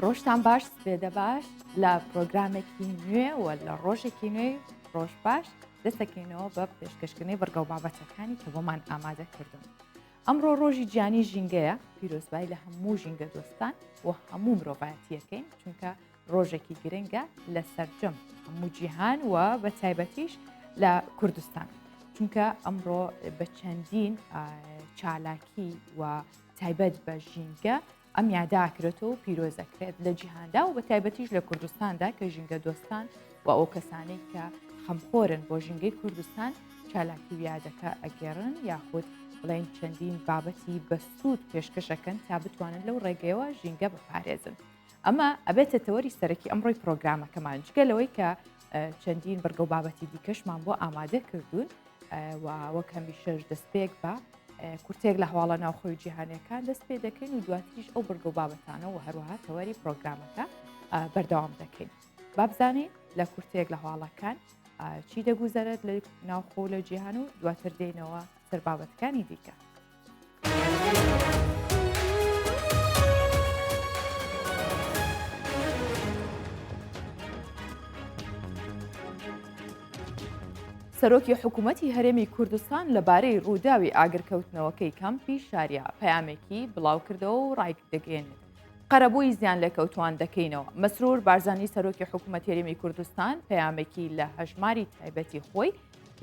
ڕۆژتان باش سپێدە باش لە پرۆگرامێکی نوێ و لە ڕۆژێکی نوێ ڕۆژ باش دەستەکەینەوە بە پێشکەشکردنی بەرگە و بابەتەکانی کە بۆمان ئامادە کردن. ئەمڕۆ ڕۆژی گیانی ژینگەیە، پیرۆزبای لە هەموو ژینگە دۆستان و هەموو مرۆڤایەتیەکەین، چونکە ڕۆژێکی گرنگە لە سەرجەم هەموو جیهان و بە تایبەتیش لە کوردستان، چونکە ئەمڕۆ بە چەندین چالاکی و تایبەت بە ژینگە ئەم یاداکرێتەوە و پیرۆزەکرێت لە جیهاندا و بە تایبەتیش لە کوردستاندا کە ژینگە دۆستان و ئەو کەسانەی کە خەمخۆرن بۆ ژینگەی کوردستان چالاکی و یادەکە ئەگێڕن یاخود بڵێن چەندین بابەتی بەسوود پێشکەشەکەن تا بتوانن لەو ڕێگەیەوە ژینگە بپارێزن. ئەمە ئەبێتە تەوەری سەرەکی ئەمڕۆی پرۆگرامەکەمان، جگەلەوەی کە چەندین بەرگە و بابەتی دیکەشمان بۆ ئامادە کردوون و وەک هەمیشەش دەستپێک بە کورتێک لە هەواڵە ناوخۆی جیهانیەکان دەست پێ دەکەین و دواتریش ئەو بەرگە و بابەتانە و هەروەها تەوەری پرۆگرامەکە بەردەوام دەکەین. با بزانین لە کورتێک لە هەواڵەکان چی دەگوزارێت لە ناوخۆ لە جیهان و دواتر دێنەوە سەر بابەتەکانی دیکە. سەرۆکی حکوومەتی هەرێمی کوردستان لەبارەی ڕووداوی ئاگرکەوتنەوەکەی کەمپی شاریا پەیامێکی بڵاوکردەوە و ڕایدەگەێنێت. قەرەبووی زیان لە کەوتوان دەکەینەوە. مەسرور بارزانی سەرۆکی حکوومەتی هەرێمی کوردستان پەیامێکی لە هەژماری تایبەتی خۆی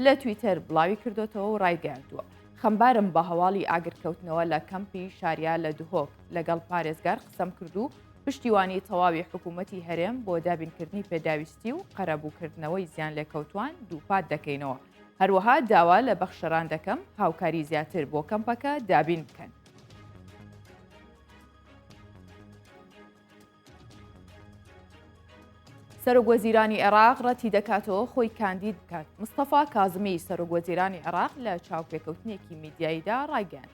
لە تویتەر بڵاوی کردوتەوە و ڕایگەاندووە. خەمبارم بە هەواڵی ئاگرکەوتنەوە لە کەمپی شاریا لە دهۆک لەگەڵ پارێزگار قسەم کردو پشتیوانی تەواوی حکوومەتی هەرێم بۆ دابینکردنی پێداویستی و قەرەبووکردنەوەی زیان لە کەوتوان دووپات دەکەینەوە. هەروەها داوا لە بەخشەران دەکەم هاوکاری زیاتر بۆ کەمپەکە دابین بکەن. سەرۆکوەزیرانی عێراق ڕەتی دەکاتەوە خۆی کاندید بکات. مستەفا کاظمی سەرۆکوەزیرانی عێراق لە چاوپێکەوتنێکی میدیاییدا ڕایگەیاند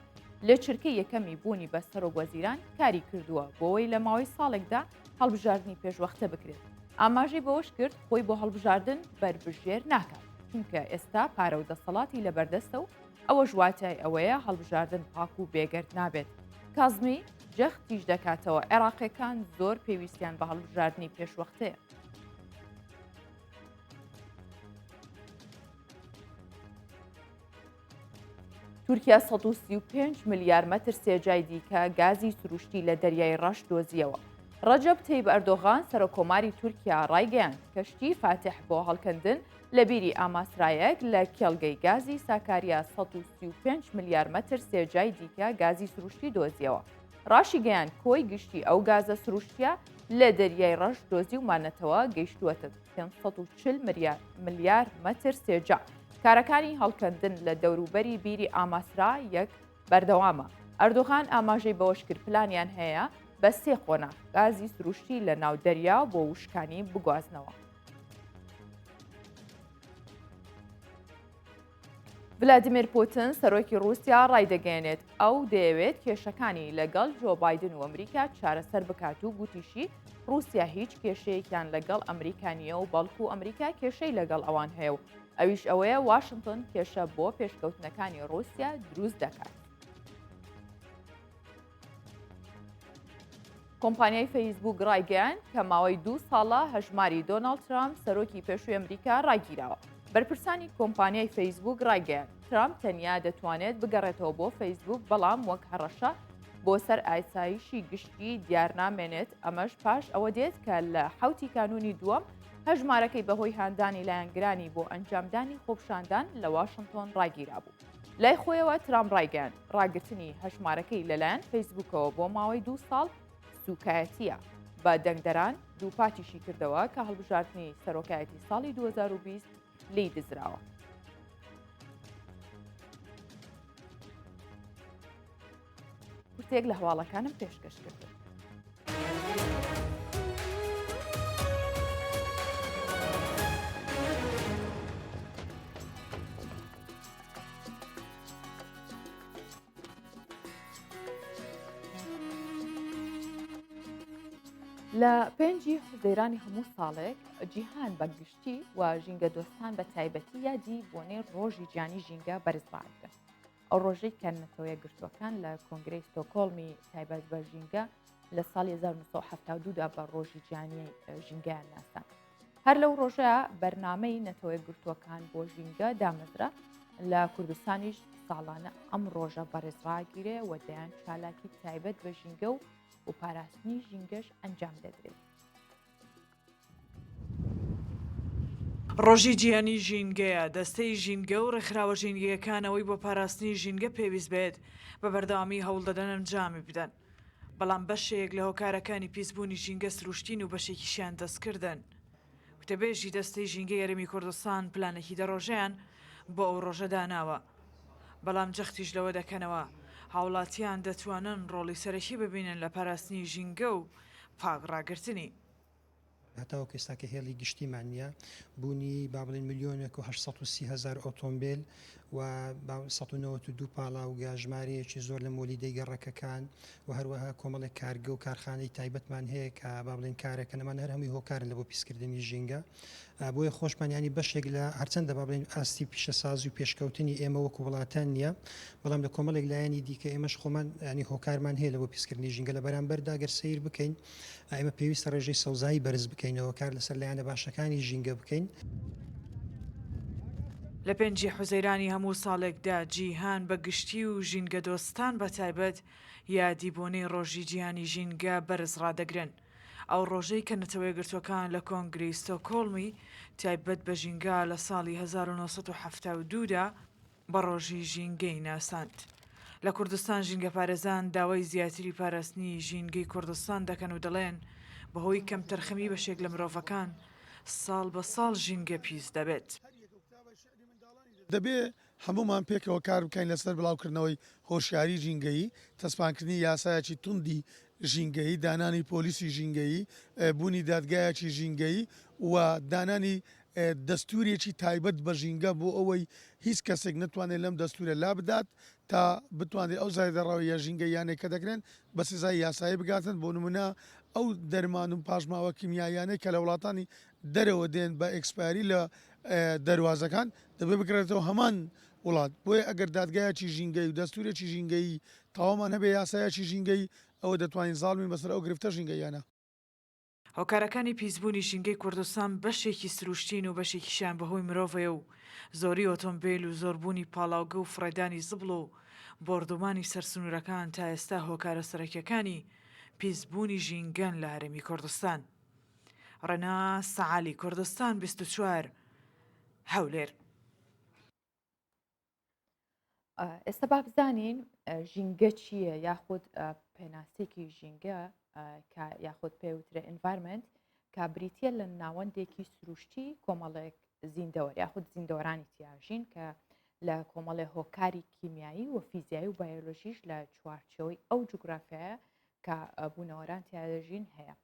لە چرکەی یەکەمی بوونی بە سەرۆکوەزیران کاری کردووە بۆەوەی لە ماوەی ساڵێکدا هەڵبژاردننی پێشوەختە بکرێت. ئاماژەی بەوەش کرد خۆی بۆ هەڵبژاردن بربژێر ناکات، چونکە ئێستا پارە و دەسەڵاتی لەبەردەستە و ئەوە ژواتای ئەوەیە هەڵبژاردن پاک و بێگەرد نابێت. کاظمی جەختیش دەکاتەوە عێراقیەکان زۆر پێویستیان بە هەڵبژاردننی پێشوەختەیە. تورکیا 135 ملیار مەتر سێجای دیکە گازی سروشتی لە دەریای ڕەش دۆزیەوە. ڕەجەب تەیب ئەردۆغان سەرۆکۆماری تورکیا ڕایگەیاند کەشتی فاتح بۆ هەڵکەندن لە بیری ئاماسرایەک لە کێڵگەی گازی ساکاریا 135 ملیار مەتر سێجای دیکە گازی سروشتی دۆزیەوە. ڕاشی گەیان کۆی گشتی ئەو گازە سروشتیە لە دەریای ڕەش دۆزی ومانەتەوە گەیشتووەتە 540 ملیار مەتر سێجا. کارەکانی هەڵکەندن لە دەوروبەری بیری ئاماسرا یەک بەردەوامە. ئەردۆغان ئاماژەی بەوەش کرد پلانیان هەیە بە 3 قۆناغ گازی سروشتی لە ناو دەریا بۆ وشکانی بگوازنەوە. ڤلادیمیر پوتین سەرۆکی رووسیا ڕایدەگەێنێت ئەو دەیەوێت کێشەکانی لەگەڵ جۆ بایدن و ئەمریکا چارەسەر بکات و گوتیشی رووسیا هیچ کێشەیەکیان لەگەڵ ئەمریکانیە و بەڵکو ئەمریکا کێشەی لەگەڵ ئەوان هەیە و ئەویش ئەوەیە واشنگتن کێشە بۆ پێشکەوتنەکانی رووسیا دروست دەکات. کۆمپانیای فەیسبوک ڕایگەیاند کە ماوەی 2 ساڵە هەژماری دۆناڵد ترامپ سەرۆکی پێشووی ئەمریکا ڕاگیراوە. بەرپرسانی کۆمپانیای فەیسبوک ڕایگەیاند ترامپ تەنیا دەتوانێت بگەڕێتەوە بۆ فەیسبوک، بەڵام وەک هەڕەشە بۆ سەر ئاسایشی گشتی دیارنامێنێت. ئەمەش پاش ئەوە دێت کە لە 7 کانونی دووەم هەژمارەکەی بەهۆی هاندانی لایەنگرانی بۆ ئەنجامدانی خۆپشاندان لە واشنگتۆن ڕاگیرا بوو. لای خۆیەوە ترامپ ڕایگەیاند ڕاگررتنی هەژمارەکەی لەلایەن فەیسبوکەوە بۆ ماوەی 2 ساڵ سوکایەتیە. بە دەنگدەران دووپاتیشی کردەوە کە هەڵبژاردننی سەرۆکایەتی ساڵی 2020 لی دزراوە. کورتێک لە هەواڵەکانم پێشکەش کردن. لە 5 حزەیرانی هەموو ساڵێک جیهان بەگشتی و ژینگە دۆستان بە تایبەتی یادی بۆنەی ڕۆژی گیانی ژینگە بەرزباردن. ئەو ڕۆژەی کە نەتەوەیە گرتوەکان لە کۆنگرەی ستۆکۆڵمی تایبەت بە ژینگە لە ساڵی 1970دا بە ڕۆژی گیانی ژینگەیان ناسان. هەر لەو ڕۆژەیە بەرنامەی نەتەوەی گرتووەکان بۆ ژینگە دامەزرا لە کوردستانیش ساڵانە ئەم ڕۆژە بەڕێزڕاگیرێ و دەیان چالاکی تایبەت بە ژینگە و پاراستنی ژینگەش ئەنجام دەدرێت. ڕۆژی گیانی ژینگەیە دەستەی ژینگە و ڕێکخراوە ژینگەکانەوەی بۆ پاراستنی ژینگە پێویست بێت بە بەردەوامی هەوڵ دەدەن ئەنجامی بدەن. بەڵام بەشێک لە هۆکارەکانی پیسبوونی ژینگە سروشتین و بەشێکیشیان دەستکردن. وتەبێژی دەستەی ژینگە یاریمی کوردستان پلانێکی دەڕۆژیان بۆ ئەو ڕۆژە داناوە. بەڵام جەختیش لەوە دەکەنەوە هاوڵاتیان دەتوانن ڕۆڵی سەرەکی ببینن لە پاراستنی ژینگە و پاگڕاگرتنی. هەتاوە کەستاکە هێڵی گشتیمان نییە بوونی با بڵێن 1,830,000 ئۆتۆمبیل و 192 پاڵا و گاژمارەیەکی زۆر لە مۆلیدەی گەڕەکەکان و هەروەها کۆمەڵێک کارگە و کارخانەی تایبەتمان هەیە کە با بڵێن کارەکەنەمان هەر هەمووی هۆکارن لە بۆ پیسکردنی ژینگە بۆیە خۆشمانیانی بەشێک لە هەرچەندە با بڵێن ئاستی پیشەسازی و پێشکەوتنی ئێمە وەکو وڵاتان نییە بەڵام لە کۆمەڵێک لایەنی دیکە ئێمەش خۆمان ینی هۆکارمان هەیە لە بۆ پیسکردنی ژینگە لە بەرامبەردا گەر سیر بکەین ئێمە پێویستە ڕێژەی سەوزایی بەرز بکەینەوە کار لەسەر لایەنە باشەکانی ژینگە بکەین. لە پێنجی حوزەیرانی هەموو ساڵێکدا جیهان بە گشتی و ژینگە دۆستان بە تایبەت یادیبوونەی ڕۆژی جیهانی ژینگە بەرز ڕادەگرن. ئەو ڕۆژەی کە نەتەوەی گرتوەکان لە کۆنگری ستۆکۆڵمی تایبەت بە ژینگە لە ساڵی 1972دا بە ڕۆژی ژینگەی ناساند. لە کوردستان ژینگە پارێزان داوای زیاتری پاراستنی ژینگەی کوردستان دەکەن و دەڵێن بەهۆی کەم تەرخەمی بەشێک لە مرۆڤەکان ساڵ بە ساڵ ژینگە پیس دەبێت. دەبێ هەمومان پێکەوە کار بکەین لەسەر بڵاوکردنەوەی هۆشیاری ژینگەیی تەسپانکردنی یاسایەکی توندی ژینگەیی دانانی پۆلیسی ژینگەیی بوونی دادگایەکی ژینگەیی و دانانی دەستورێکی تایبەت بە ژینگە بۆ ئەوەی هیچ کەسێک نتوانێت لەم دەستورە لا بدات تا بتوانێت ئەو زایدەڕەوەیە ژینگەیانێک کە دەکرێن بە سزای یاسایی بگاتن بۆ نمونە ئەو دەرمان و پاشماوە کیمیایانەی کە لە وڵاتانی دەرەوە دێن بە ئەکسپاری لە دەواازەکان دەبێ بکرێتەوە هەمان وڵات بۆیە ئەگەر دادگایەکی ژینگەی و دەستورێکی ژینگەیی تاوامان هەبێ یاسایەکی ژینگەی ئەوە دەتوانین زاڵمی بەسەر ئەو گرفتە ژینگەیانە. هۆکارەکانی پیسبوونی ژینگەی کوردستان بەشێکی سروشتین و بەشێکیشان بەهۆی مرۆڤەیە و زۆری ئۆتۆمبیل و زۆربوونی پاڵاوگە و فڕێدانی زبڵ و بۆردومانی سەرسنوورەکان تا ئێستا هۆکارە سەرەکیەکانی پیسبوونی ژینگەن لە هەرێمی کوردستان. ڕەنا سەعالی کوردستان 24 هەولێر. ئێستا با بزانین ژینگە چییە یاخود پێناسێکی ژینگە یاخود پێوترە ئینڤایرمنت کە بریتە لە ناوەندێکی سروشتی کۆمەڵێک زیندەوەر یاخود زیندەوەرانی تیاژین کە لە کۆمەڵێ هۆکاری کیمیایی و فیزیایی و بایۆلۆژیش لە چوارچەوەی ئەو جوگرافایە کە بوونەوەران تیاژین هەیە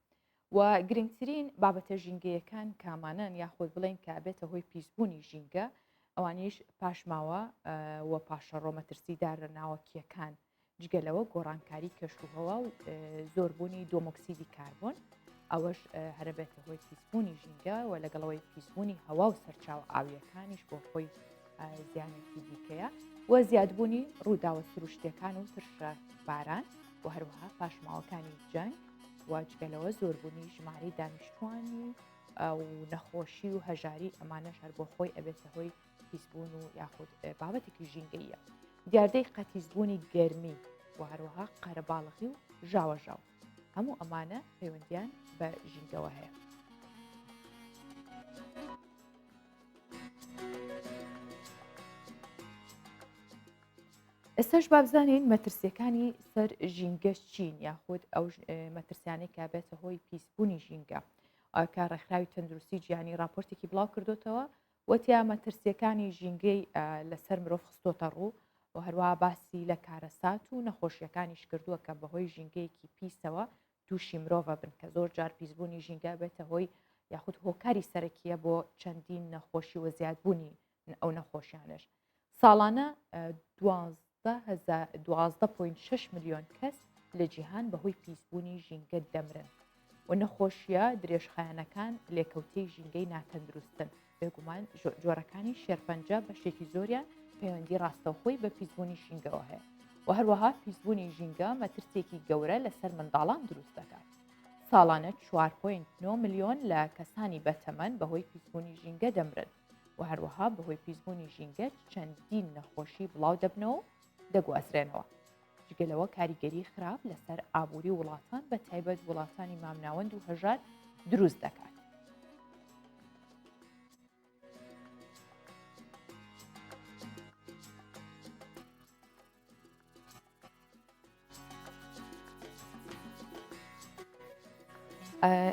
و گرنگترین بابەتە ژینگەیەکان کامانن یاخود بڵێن کە بێتە هۆی پیسبوونی ژینگە ئەوانیش پاشماوە و پاشەڕۆ مەترسیدار لە ناوەکیەکان جگەلەوە گۆڕانکاری کەشوهەوە و زۆربوونی دۆمۆکسیدی کاربۆن ئەوەش هەرەبێتە هۆی پیسبوونی ژینگە و لەگەڵەوەی پیسبوونی هەوا و سەرچاو ئاویەکانیش بۆ خۆی زیانێکی دیکەیە و زیادبوونی ڕووداوە سروشتیەکان و ترشە باران و هەروەها پاشماوەکانی جەنگ و جگەلەوە زۆربوونی ژمارەی دانیشتوانی و نەخۆشی و هەژاری ئەمانەش هەر بۆ خۆی ئەبێتە هۆی پیسبوون و یاخود بابەتێکی ژینگەیە. دیاردەی قەتیزبوونی گەرمی و هەروەها قەرەباڵغی و ژاوەژاو هەموو ئەمانە پەیوەندیان بە ژینگەوە هەیە. ئێستاش با بزانین مەترسیەکانی سەر ژینگە چین یاخود ئەو مەترسیانەی کە بێتە هۆی پیسبوونی ژینگە کە ڕێکخراوی تەندروستی جیهانی راپۆرتێکی بڵاو کردوتەوە وتیا مەترسیەکانی ژینگەی لەسەر مرۆڤ خستۆتە ڕوو و هەروەها باسی لە کارەسات و نەخۆشیەکانیش کردووە کە بەهۆی ژینگەیەکی پیسەوە تووشی مرۆڤە بن کە زۆر جار پیسبوونی ژینگە بێتە هۆی یاخود هۆکاری سەرەکیە بۆ چەندین نەخۆشی و زیادبوونی ئەو نەخۆشیانش. ساڵانە 12.6 ملیۆن کەس لە جیهان بەهۆی پیسبوونی ژینگە دەمرن و نەخۆشیە درێژخایەنەکان لێکەوتەی ژینگەی ناتەندروستن بێگومان جۆرەکانی شێرپەنجە بەشێکی زۆریان پەیوەندی ڕاستەوخۆی بە پیسبوونی ژینگەوە هەیە و هەروەها پیسبوونی ژینگە مەترسێکی گەورە لەسەر منداڵان دروست دەکات. ساڵانە 4.9 ملیۆن لە کەسانی بەتەمەن بەهۆی پیسبوونی ژینگە دەمرن و هەروەها بەهۆی پیسبوونی ژینگە چەندین نەخۆشی بڵاو دەبنەوە دەگوازرێنەوە. جگەلەوە کاریگەری خراپ لەسەر ئابووری وڵاتان بە تایبەت وڵاتانی مامناوەند و هەژار دروست دەکات.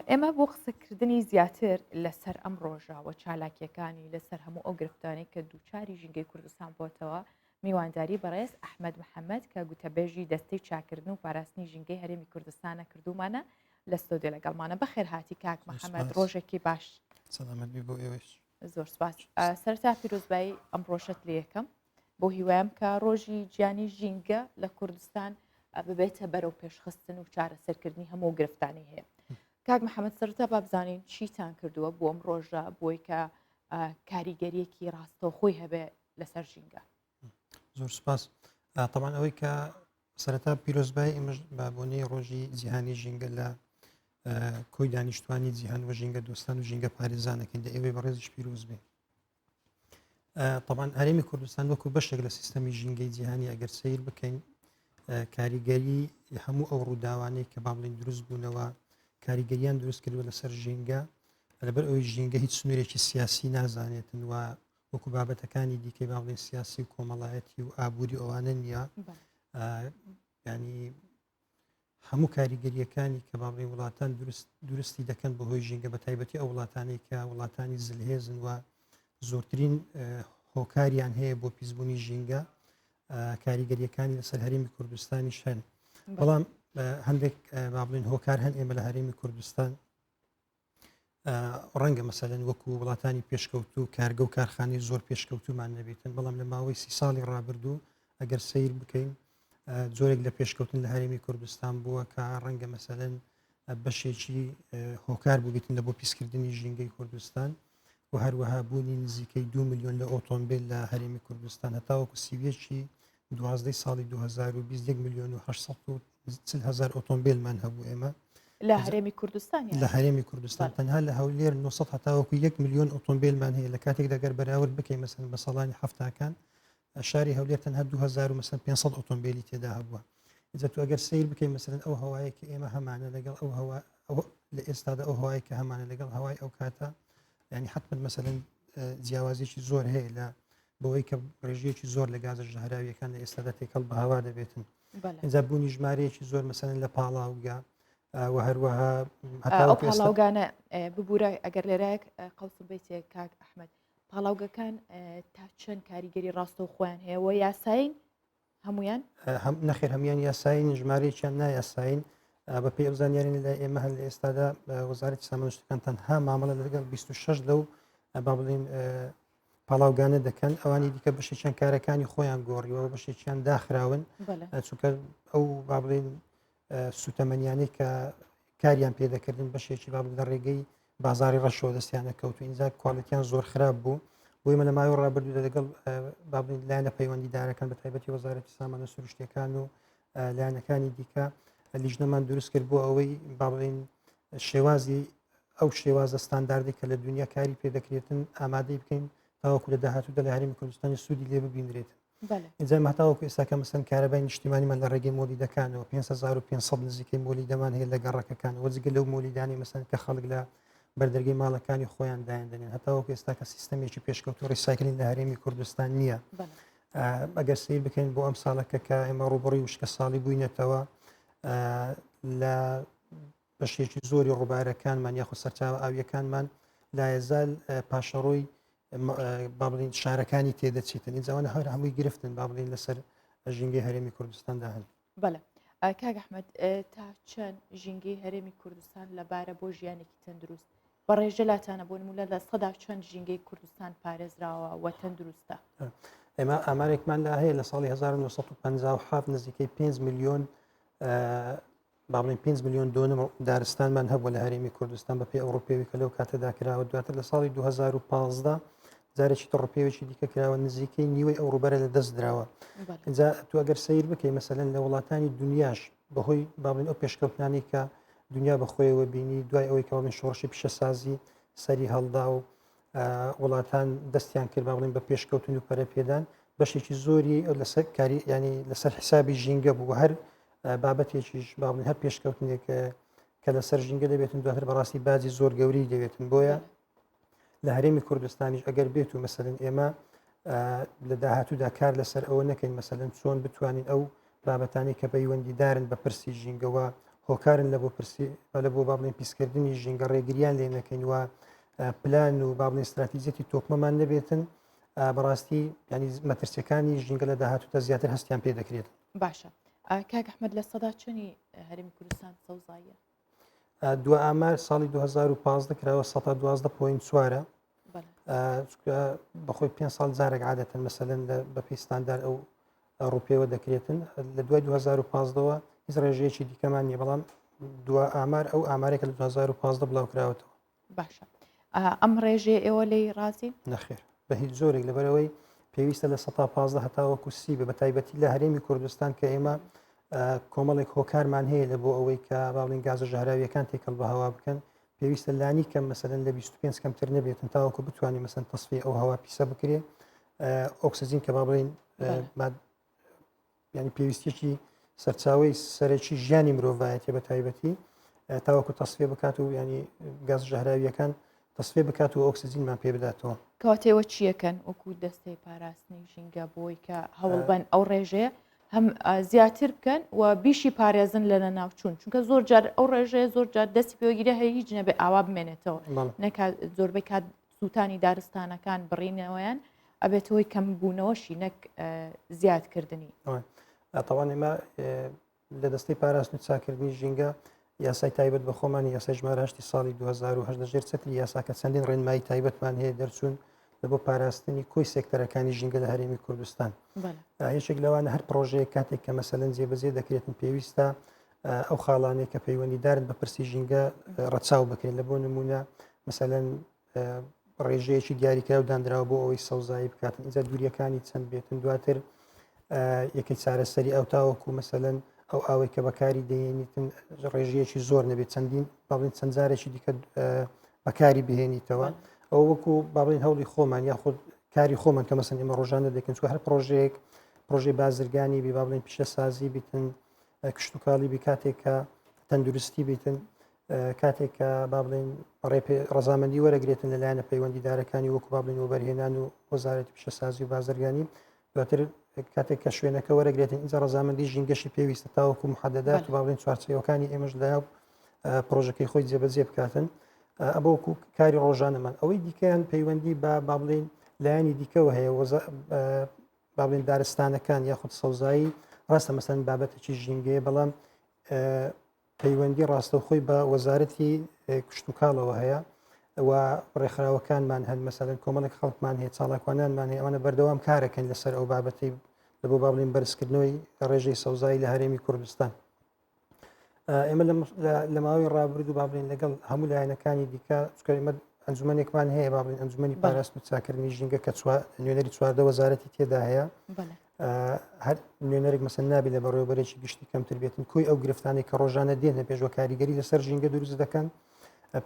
ئێمە بۆ قسەکردنی زیاتر لەسەر ئەم ڕۆژاوە چالاکیەکانی لەسەر هەموو ئەو گرفتانەی کە دووچاری ژینگەی کوردستان بۆتەوە میوانداری بەڕێز ئەحمەد محەممەد کە گوتەبێژی دەستەی چاکردن و پاراستنی ژینگەی هەرێمی کوردستانە کردومانە لە ستۆدیۆ لەگەڵمانە بەخێر هاتی کاک محەممەد ڕۆژێکی باش. سەلامەت بۆ ئێوەش. زۆر سپاس. سەرتا پیرۆزبایی ئەم ڕۆژەت لە یەکەم بۆ هیوایم کە ڕۆژی گیانی ژینگە لە کوردستان ببێتە بەرەو پێشخستن و چارەسەرکردنی هەموو گرفتانی هەیە. کاک محەممەد سەرتا با بزانین چیتان کردووە بۆ ئەم ڕۆژە بۆی کە کاریگەریەکی ڕاستەوخۆی هەبێ لەسەر ژینگە. زۆر سپاس. تەمان ئەوەی کە سەرەتا پیرۆزبای ئێمەش بابوونەی ڕۆژی جیهانی ژینگە لە کۆی دانیشتوانی جیهان و ژینگە دۆستان و ژینگە پارێزانەکەین لە ئێوەی بەڕێزش پیرۆز بێ. طبعاً هەرێمی کوردستان وەکو بەشێک لە سیستەمی ژینگەی جیهانی ئەگەر سیر بکەین کاریگەری هەموو ئەو ڕووداوانەی کە با بڵین دروست بوونەوە کاریگەریان دروست کردووە لەسەر ژینگە لەبەر ئەوی ژینگە هیچ سنوورێکی سیاسی نازانێتن و وەکو بابەتەکانی دیکەی با بڵین سیاسی و کۆمەڵایەتی و ئابووری ئەوانە نییە. ینی هەموو کاریگەریەکانی کە با بڵین وڵاتان درستی دەکەن بەهۆی ژینگە بە تایبەتی ئەو وڵاتانەی کە وڵاتانی زلهێزن و زۆرترین هۆکاریان هەیە بۆ پیسبوونی ژینگە کاریگەریەکانی لەسەر هەرێمی کوردستانیش هەن. بەڵام هەندێک با بڵین هۆکار هەن ئێمە لە هەرێمی کوردستان ڕەنگە مەسەلەن وەکو وڵاتانی پێشکەوتو کارگە و کارخانەی زۆر پێشکەوتومان نەبێتن بەڵام لە ماوەی 30 ساڵی ڕابردوو ئەگەر سیر بکەین زۆرێک لە پێشکەوتن لە هەرێمی کوردستان بووە کە ڕەنگە مەسەلەن بەشێکی هۆکار بووبێتن لە بۆ پیسکردنی ژینگەی کوردستان و هەروەها بوونی نزیکەی 2 ملیۆن لە ئۆتۆمبیل لە هەرێمی کوردستان هەتاوەکو سیوێکی 12 ساڵی 2020 ملیۆن و 800,000 ئۆتۆمبیلمان هەبوو ئێمە لە هەرێمی کوردستان لە هەرێمی کوردستان تەنها لە هەولێر 900 هەتاوەکو 1 ملیۆن ئۆتۆمبیلمان هەیە لە کاتێک دەگەر بەراورد بکەین مەسەن بە ساڵانی هەفتاکان شاری هەولێر تەنها 2500 ئۆتۆمبیلی تێدا هەبووە. ئجا تو ئەگەر سیر بکەین مەسەن ئەو هەوایە کە ئێمە هەمانە لەگەڵ ئەو هەوا لە ئێستادا ئەو هەوای کە هەمانە لەگەڵ هەوای ئەو کاتە ینی حتمما مەسەلەن جیاوازێکی زۆر هەیە لە بەوەی کە ڕێژەیەکی زۆر لە گازە ژەهراویەکان لە ئێستادا تێکەڵ بە هەوا دەبێتن. ئینجا بوونی ژمارەیەکی زۆر مەسەلەن لە پاڵاوگا و هەروەها ئەو پاڵاوگانە ببوورە ئەگەر لێرەیەک قەوسم بیتێک کاک ئەحمەد پاڵاوگەکان تا چەند کاریگەری ڕاستە و خۆیان هەیە و یاساین هەمویان نەخێر هەمویان یاساین ژمارەیەکیان نایاساین بە پێی ئەوزانیارین لە ئێمە هەن لە ئێستادا وەزارەتی سامانشتەکان تەنها مامەڵە لەگەڵ 26 لەو با بڵین پاڵاوگانە دەکەن ئەوانی دیکە بەشێکیان کارەکانی خۆیان گۆڕیەوە بەشێکیان داخراون چونکە ئەو با بڵین سوتەمەنیانەی کە کاریان پێدەکردن بەشێکی با لە ڕێگەی بازاری ڕەشەوە دەستیانە کەوت و ئینجا کواڵەتیان زۆر خراپ بوو بۆی مە لە ماوەی ڕابردوودا لەگەڵ با بڵین لایەنە پەیوەندیدارەکان بە تایبەتی وەزارەتی سامانە سروشتیەکان و لایەنەکانی دیکە لیژنەمان دروست کرد بۆ ئەوەی با بڵین شێوازی ئەو شێوازە ستانداردی کە لە دنیا کاری پێدەکرێتن ئامادەی بکەین تاوەکو لە داهاتوودا لە هەرێمی کوردستانی سوودی لێ ببینرێت. ئینجا هەتاوەکو ئێستاکە مەسەن کارەبای نیشتیمانیمان لە ڕێگەی مۆلیدەکانەوە 5500 نزیکەی مۆلیدەمان هەیە لە گەڕەکەکان وەجگە لەو مۆلیدانی مەسەن کە خەڵک لە بەردەرگی ماڵەکانی خۆیان دایاندنێن هەتاوەکو ئێستاکە سیستەمێکی پێشکەوت و ڕیسایکلین لە هەرێمی کوردستان نییە. ئەگەر سیر بکەین بۆ ئەم ساڵەکە کە ئێمە ڕوبڕی وشکە ساڵی بووینێتەوە لە بەشێکی زۆری ڕووبارەکانمان یاخۆ سەرچاوە ئاویەکانمان لایەزال پاشەڕۆی با بڵین شارەکانی تێدەچێتن ئینجاوانە هەر هەمووی گرفتن با بڵین لەسەر ژینگەی هەرێمی کوردستاندا هەن. بەڵێ کاک ئەحمەد تا چەند ژینگەی هەرێمی کوردستان لەبارە بۆ ژیانێکی تەندروست بە ڕێژە لاتانە بۆ نمونە لە سەدا چەند ژینگەی کوردستان پارێزراوە و تەندروستە؟ ئێمە ئامارێکمان لا هەیە لە ساڵی 1957 نزیکەی 5 ملیۆن با بڵین 5 ملیۆن دۆنم دارستانمان هەبووە لە هەرێمی کوردستان بەپێی ئەوڕۆپیەوی کە لەو کاتەدا کراوە دواتر لە ساڵی 2015 جارێکی ڕپێوێکی دیکە کراوە نزیکەی نیوەی ئەو ڕوبەرە لە دەست درراوە. اینجا تو ئەگەر سیر بکەی مەسەلەن لە وڵاتانی دنیاش بەهۆی باڵین ئەو پێشکەوتانی کە دنیا بەخۆیەوە بینی دوای ئەوەی کەڵین شۆڕشی پیشەسازی سەری هەڵدا و وڵاتان دەستیان کرد باڵین بە پێشکەوتن و پەرە پێدان بەشێکی زۆری لەسەر کاری ینی لەسەر حسابی ژینگە بوو هەر بابەتێکیش باڵین هەر پێشکەوتنێک کە لەسەر ژینگە دەبێتن دواتر بەڕاستی بازی زۆر گەوری دەبێتن بۆیە لە هەرێمی کوردستانیش ئەگەر بێت و مەسەلەن ئێمە لە داهاتوودا کار لەسەر ئەوە نەکەین مەسەلەن چۆن بتوانین ئەو بابەتانی کە پەیوەندیدارن بە پرسی ژینگەوە هۆکارن لە بۆ پرسی لە بۆ بابڵین پیسکردنی ژینگە ڕێگریان لێ نەکەین وە پلان و بابڵین استراتیزیەتی تۆکمەمان نەبێتن بەڕاستی ینی مەترسیەکانی ژینگە لە داهاتووتە زیاتر هەستیان پێ دەکرێت. باشە کاک ئەحمەد لە سەدا چنی هەرێمی کوردستان سەوزاییە دو ئامار ساڵی 2015 کراوە 12.4 بەخۆی 5 ساڵ جارێک عادەتەن مەسەلەن بە پێستاندار ئەو ڕوپێوە دەکرێتن لە دوای 2015ەوە هیچ ڕێژەیەکی دیکەمان نیە بەڵام دو ئامار ئەو ئامارێکە لە 2015 بڵاوکراوەتەوە. باشە ئەم ڕێژێ ئێوە لی ڕاستی نەخێر بە هیچ زۆرێک لەبەرەوەی پێویستە لە 115 هەتاوەکو سی بە تایبەتی لە هەرێمی کوردستان کە ئێمە کۆمەڵێک هۆکارمان هەیە لە بۆ ئەوەی کە باڵین گازە ژەهراویەکان تێکەڵ بە هەوا بکەن پێویستە لانی کەم مەسەلەن لە 25 کەمتر نەبێتن تاوەکو بتوانین مەسەن تەسفی ئەو هەوا پیسە بکرێ ئۆکسسیجین کە با بڵین ینی پێویستێکی سەرچاوی سەرەکی ژیانی مرۆڤایەتی بە تایبەتی تاوەکو تەسفێ بکات و ینی گاز ژەهراویەکان تەسفێ بکات و ئۆکسسیجینمان پێ بداتەوە. کاتێوە چیەکەن وەکو دەستەی پاراستنی ژینگە بۆی کە هەوڵبەن ئەو ڕێژەیە هەم زیاتر بکەن و بیشی پارێزن لە ناوچوون چونکە زۆر جار ئەو ڕێژەیە زۆر جار دەستی پێوەگیرە هەیە هیچ نەبێ ئاوا بمێنێتەوە نەکە زۆربەی کات سووتانی دارستانەکان بڕینەوەیان ئەبێتەوەی کەم بوونەوەشی نەک زیادکردنی. تاوان ئێمە لە دەستەی پاراستن و چاکردنی ژینگە یاسای تایبەت بە خۆمانی یاسای ژمارەشتی ساڵی 2010 لەژێر چەتری یاساکە چەندین ڕێنمایی تایبەتمان هەیە دەرچوون لە بۆ پاراستنی کۆی سێکتەرەکانی ژینگە لە هەرێمی کوردستان. هیچێک لەوانە هەر پرۆژەیە کاتێک کە مەسەلەن جێبەجێ دەکرێتن پێویستە ئەو خاڵانەیە کە پەیوەندیدارن بە پرسی ژینگە ڕەچاو بکرێن لە بۆ نمونە مەسەلەن ڕێژەیەکی دیاریکرا و دانراوە بۆ ئەوەی سەوزایی بکاتن اینجا دووریەکانی چەند بێتن دواتر یەکەی چارەسەری ئەو تاوەکو مەسەلەن ئەو ئاوەی کە بەکاری دەهێنیتن ڕێژەیەکی زۆر نەبێت چەندین باڵین چەند جارێکی دیکە بەکاری بهێنیتەوە ئەو وەکو باڵین هەوڵی خۆمان یاخود کاری خۆمان کە مەسەن ئێمە ڕۆژانە دەکەن چوە هەر پرۆژەیەک پرۆژەی بازرگانی بی باڵین پیشەسازی بیتن کشتتوکاڵی بی کاتێک کە تەندروستی بیتن کاتێک کە باڵین ڕەزامەندی وەرەگرێتن لەلایەنە پەیوەندیدارەکانی وەکو باڵین و بەرهێنان و وەزارەتی پیشەسازی و بازرگانی دواتر کاتێک کە شوێنەکە وەرەگرێتن اینجا ڕەزامەندی ژینگەشی پێویستە تاوەکو محەدەدات و باڵین چوارچێوەکانی ئێمەش لایاو پرۆژەکەی خۆی جێبەجێ بکاتن ئەبەوەکو کاری ڕۆژانەمان ئەوەی دیکەیان پەیوەندی بە باڵین لایانی دیکەەوە هەیە باڵین دارستانەکان یاخود سەوزایی ڕاستە مەسەن بابەتێکی ژینگەیە بەڵام پەیوەندی ڕاستەوخۆی بە وەزارەتی کشتتوکاڵەوە هەیە و ڕێکخراوەکانمان هەن مەسەلەن کۆمەڵێک خەڵکمان هەیە چاڵاکوانانمان هەیە ئەوانە بەردەوام کارەکەن لەسەر ئەو بابەتی لە بۆ باڵین بەرزکردنەوەی ڕێژەی سەوزایی لە هەرێمی کوردستان. ئێمە لە ماوەی ڕابردوو باڵین لەگەڵ هەموو لایەنەکانی دیکە ئەمە ئەنجومەنێکمان هەیە باڵین ئەنجومەنی پاراست و چاکردنی ژینگە کە نوێنەری چواردە وەزارەتی تێدا هەیە هەر نوێنەرێک مەسەن نابێت لە بەڕێوەبەرێکی گشتی کەمتر بێتن کۆی ئەو گرفتانی کە ڕۆژانە دێنە پێشوە کاریگەری لەسەر ژینگە دروست دەکەن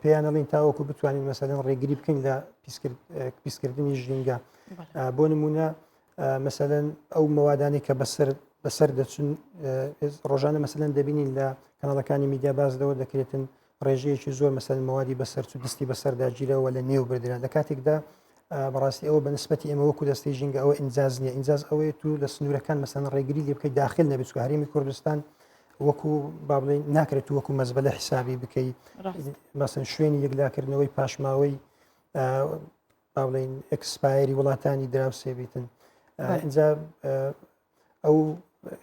پێیانەڵین تاوەکو بتوانین مەسەلەن ڕێگری بکەین لە پیسکردنی ژینگە بۆ نمونە مەسەلەن ئەو مەوادانی کە بەسەر دەچون ڕۆژانە مەسەلەن دەبینین لە کەناڵەکانی میدیا بازدەوە دەکرێتن ڕێژەیەکی زۆر مەسەلەن مەوادی بەسەر و دەستی بەسەرداگیرەوە لە نێو بردران لە کاتێکدا بەڕاستی ئەوە بەنسبەتی ئێمە وەکو دەستی ژینگە ئەوە ئینجاز نییە ئینجاز ئەوەیە تو لە سنوورەکان مەسەن ڕێگری لێ بکەیت داخل نەبێت چکە هەرێمی کوردستان وەکو بابڵین ناکرێت وەکو مەزبەلە حسابی بکەیت مەسەن شوێنی یەکلاکردنەوەی پاشماوەی باڵین ئەکسپایری وڵاتانی دراوسێ بیتن اینجا ئەو